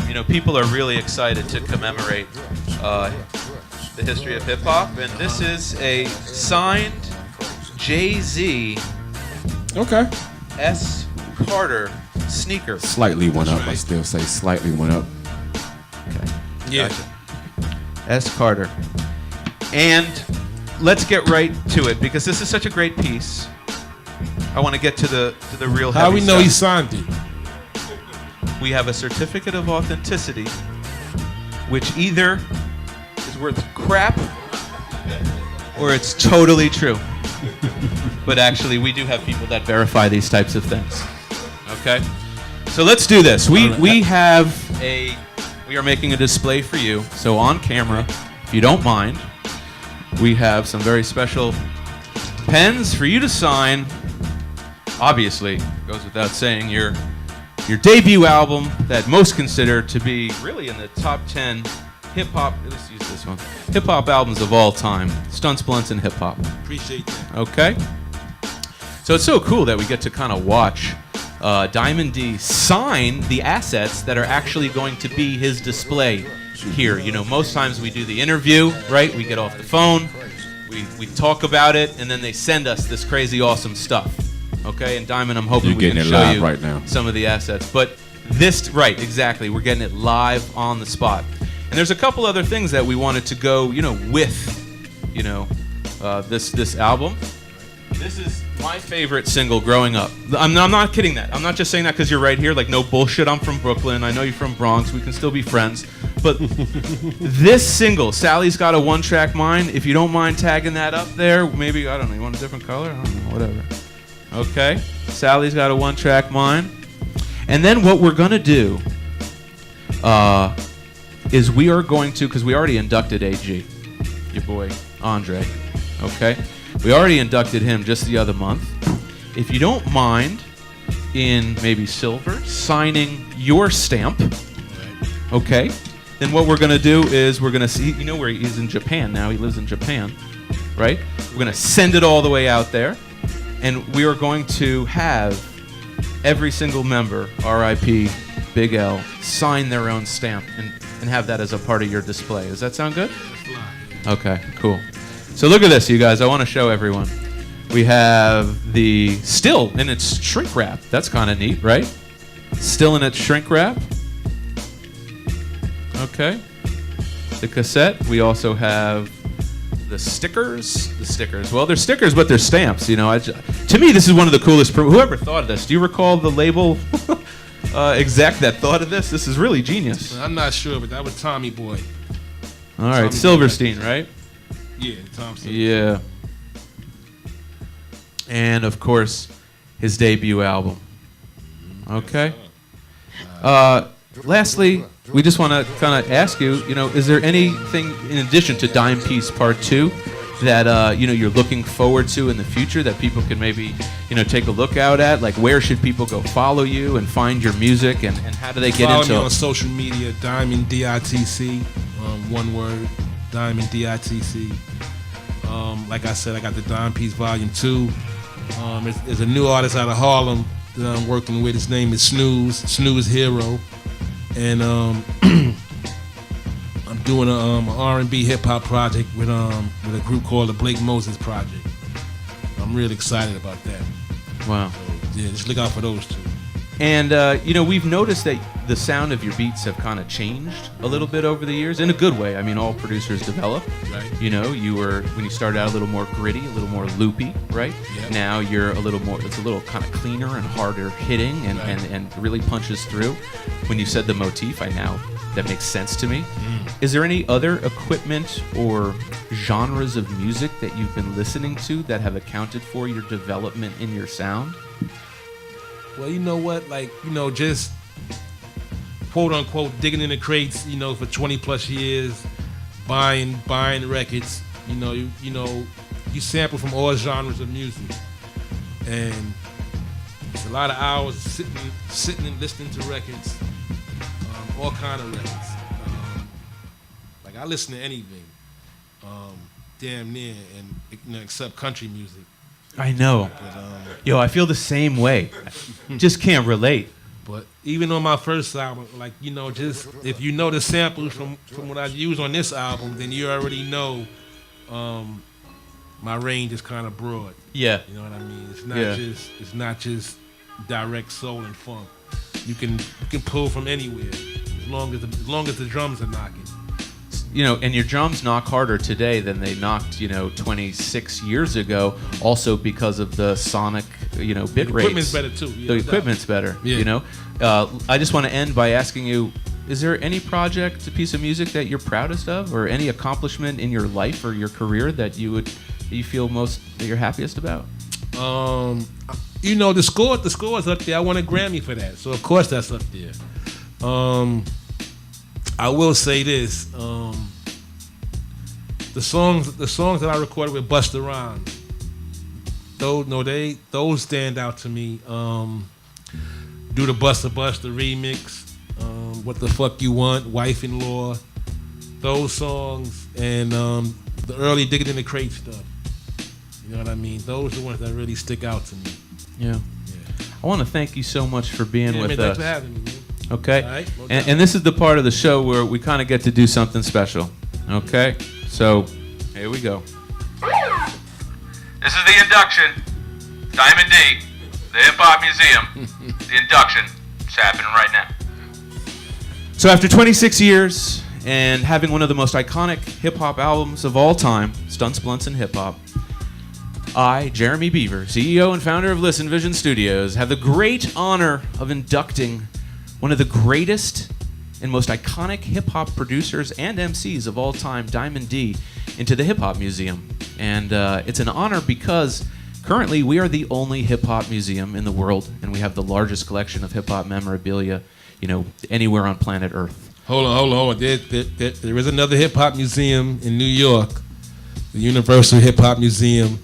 You know, people are really excited to commemorate the history of hip hop, and this is a signed Jay-Z Okay. S. Carter sneaker. Slightly went up. I still say slightly went up. Okay. Yeah. Gotcha. S. Carter. And let's get right to it because this is such a great piece. I want to get to the real heavy How we know stuff. he signed it? We have a certificate of authenticity, which either is worth crap or it's totally true. But actually, we do have people that verify these types of things. Okay? So let's do this. We are making a display for you. So on camera, if you don't mind, we have some very special pens for you to sign. Obviously, goes without saying, your debut album that most consider to be really in the top 10 hip-hop, let's use this one, hip-hop albums of all time. Stunts, Blunts, and hip-hop. Appreciate that. Okay? So it's so cool that we get to kind of watch Diamond D sign the assets that are actually going to be his display here. You know, most times we do the interview, right? We get off the phone, we talk about it, and then they send us this crazy awesome stuff. Okay? And Diamond, I'm hoping You're we can getting it show live you right now. some of the assets. But this, right, exactly. We're getting it live on the spot. And there's a couple other things that we wanted to go, you know, with, you know, this album. This is my favorite single growing up. I'm not kidding that. I'm not just saying that because you're right here. Like, no bullshit. I'm from Brooklyn. I know you're from Bronx. We can still be friends. But this single, Sally's Got a One-Track Mind, if you don't mind tagging that up there, maybe, I don't know, you want a different color? I don't know, whatever. Okay? Sally's Got a One-Track Mind. And then what we're going to do is we are going to, because we already inducted AG, your boy Andre, okay? We already inducted him just the other month. If you don't mind, in maybe silver, signing your stamp, okay? Then what we're going to do is we're going to see, you know where he's in Japan now, he lives in Japan, right? We're going to send it all the way out there, and we are going to have every single member, RIP, Big L, sign their own stamp and have that as a part of your display. Does that sound good? Okay, cool. So look at this, you guys. I want to show everyone. We have the still in its shrink wrap. That's kind of neat, right? Still in its shrink wrap. Okay. The cassette. We also have the stickers. The stickers. Well, they're stickers, but they're stamps. You know, to me, this is one of the coolest. Whoever thought of this? Do you recall the label exec that thought of this? This is really genius. I'm not sure, but that was Tommy Boy. All right, Tommy Silverstein, right? Yeah, Thompson. Yeah. And of course, his debut album. Okay. Lastly, we just want to kind of ask you, you know, is there anything in addition to Dime Piece Part 2 that you know, you're looking forward to in the future that people can maybe, you know, take a look out at? Like, where should people go follow you and find your music, and how do they get Follow into me on social media, Diamond DITC, one word, Diamond DITC. Like I said, I got the Dime Piece Volume 2. There's a new artist out of Harlem that I'm working with. His name is Snooze Hero. And I'm doing an R&B hip-hop project with a group called the Blake Moses Project. I'm really excited about that. Wow. So, yeah, just look out for those two. And, you know, we've noticed that the sound of your beats have kind of changed a little bit over the years, in a good way. I mean, all producers develop. Right. You know, when you started out a little more gritty, a little more loopy, right? Yep. Now you're a little more, it's a little kind of cleaner and harder hitting and, Right. and really punches through. When you said the motif, that makes sense to me. Is there any other equipment or genres of music that you've been listening to that have accounted for your development in your sound? Well, you know what? Like, you know, just quote unquote digging in the crates, you know, for 20 plus years, buying records. You know, you sample from all genres of music, and it's a lot of hours sitting and listening to records, all kind of records. Like, I listen to anything, damn near, and you know, except country music. I know. But, Yo, I feel the same way. Just can't relate. But even on my first album, like, you know, just if you know the samples from what I use on this album, then you already know my range is kind of broad. Yeah. You know what I mean? It's not just direct soul and funk. You can pull from anywhere as long as the drums are knocking. You know, and your drums knock harder today than they knocked, 26 years ago. Also because of the sonic, bit rates. The equipment's better too. The equipment's better. Yeah. I just want to end by asking you: is there any project, a piece of music that you're proudest of, or any accomplishment in your life or your career that you feel that you're happiest about? The score is up there. I won a Grammy for that, so of course that's up there. I will say this: the songs that I recorded with Busta Rhymes, those stand out to me. Do the Busta remix, What the Fuck You Want, Wife-in-Law, those songs, and the early Digging in the Crate stuff. You know what I mean? Those are the ones that really stick out to me. Yeah. I want to thank you so much for being with us. Thanks for having me, man. Okay. All right, and this is the part of the show where we kind of get to do something special. Okay? So, here we go. This is the induction. Diamond D, the Hip Hop Museum. The induction is happening right now. So after 26 years and having one of the most iconic hip-hop albums of all time, Stunts, Blunts, and Hip Hop, I, Jeremy Beaver, CEO and founder of Listen Vision Studios, have the great honor of inducting one of the greatest and most iconic hip-hop producers and MCs of all time, Diamond D, into the Hip Hop Museum. And it's an honor because currently we are the only hip-hop museum in the world, and we have the largest collection of hip-hop memorabilia, anywhere on planet Earth. Hold on. There is another hip-hop museum in New York, the Universal Hip-Hop Museum.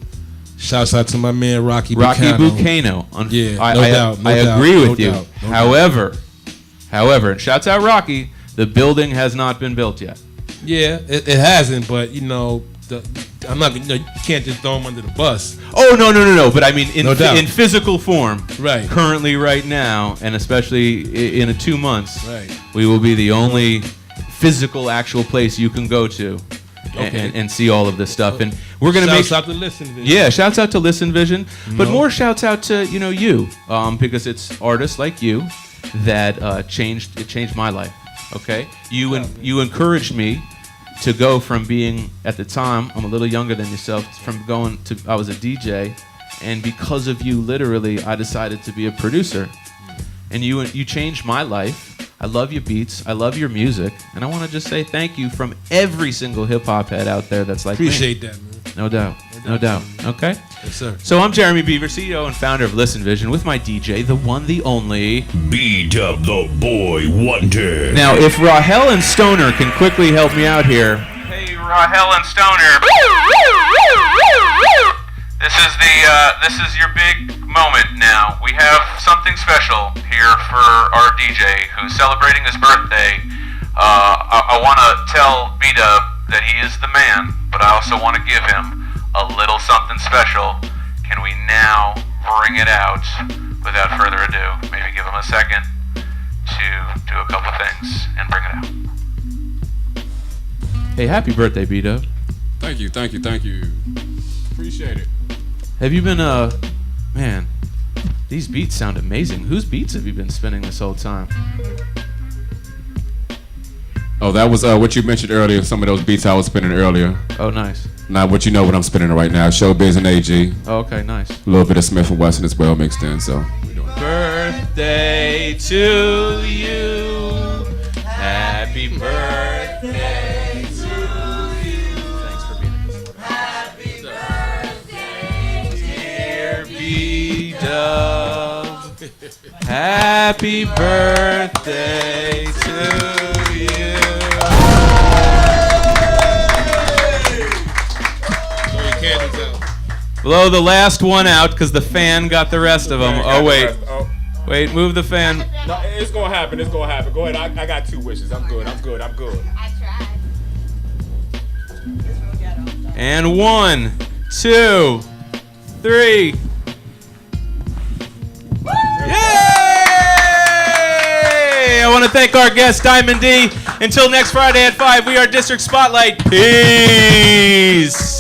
Shouts out to my man Rocky Bucano. Yeah, I agree with you. However, and shouts out Rocky, the building has not been built yet. Yeah, it hasn't, but I'm not. You can't just throw them under the bus. Oh no! But I mean, in physical form, right? Currently, right now, and especially in 2 months, right? We will be the only physical, actual place you can go to. Okay. And see all of this stuff, and we're gonna shouts out to Listen Vision. Yeah, shouts out to Listen Vision, but more shouts out to you, because it's artists like you that changed my life. Okay, you encouraged me to go from being, at the time, I'm a little younger than yourself, I was a DJ, and because of you, literally, I decided to be a producer, and you changed my life. I love your beats. I love your music. And I want to just say thank you from every single hip-hop head out there that's like Appreciate me. That, man. No doubt. Okay? Yes, sir. So I'm Jeremy Beaver, CEO and founder of Listen Vision, with my DJ, the one, the only... B-Dub, the Boy Wonder. Now, if Rahel and Stoner can quickly help me out here... Hey, Rahel and Stoner. This is your big moment now. We have something special here for our DJ who's celebrating his birthday. I want to tell B-Dub that he is the man, but I also want to give him a little something special. Can we now bring it out without further ado? Maybe give him a second to do a couple things and bring it out. Hey, happy birthday, B-Dub. Thank you. Appreciate it. Have you been, man, these beats sound amazing. Whose beats have you been spinning this whole time? Oh, that was what you mentioned earlier, some of those beats I was spinning earlier. Oh, nice. Now, what what I'm spinning right now, Showbiz and AG. Oh, okay, nice. A little bit of Smith and Wesson as well mixed in, so. Birthday to you. Happy birthday to you. Thanks for being here. Happy birthday, dear B-Dub. Happy birthday to you. Blow the last one out because the fan got the rest of them. Oh, wait. Wait, move the fan. No, it's going to happen. Go ahead. I got 2 wishes. I'm good. I tried. And 1, 2, 3. Yay! I want to thank our guest, Diamond D. Until next Friday at 5, we are District Spotlight. Peace.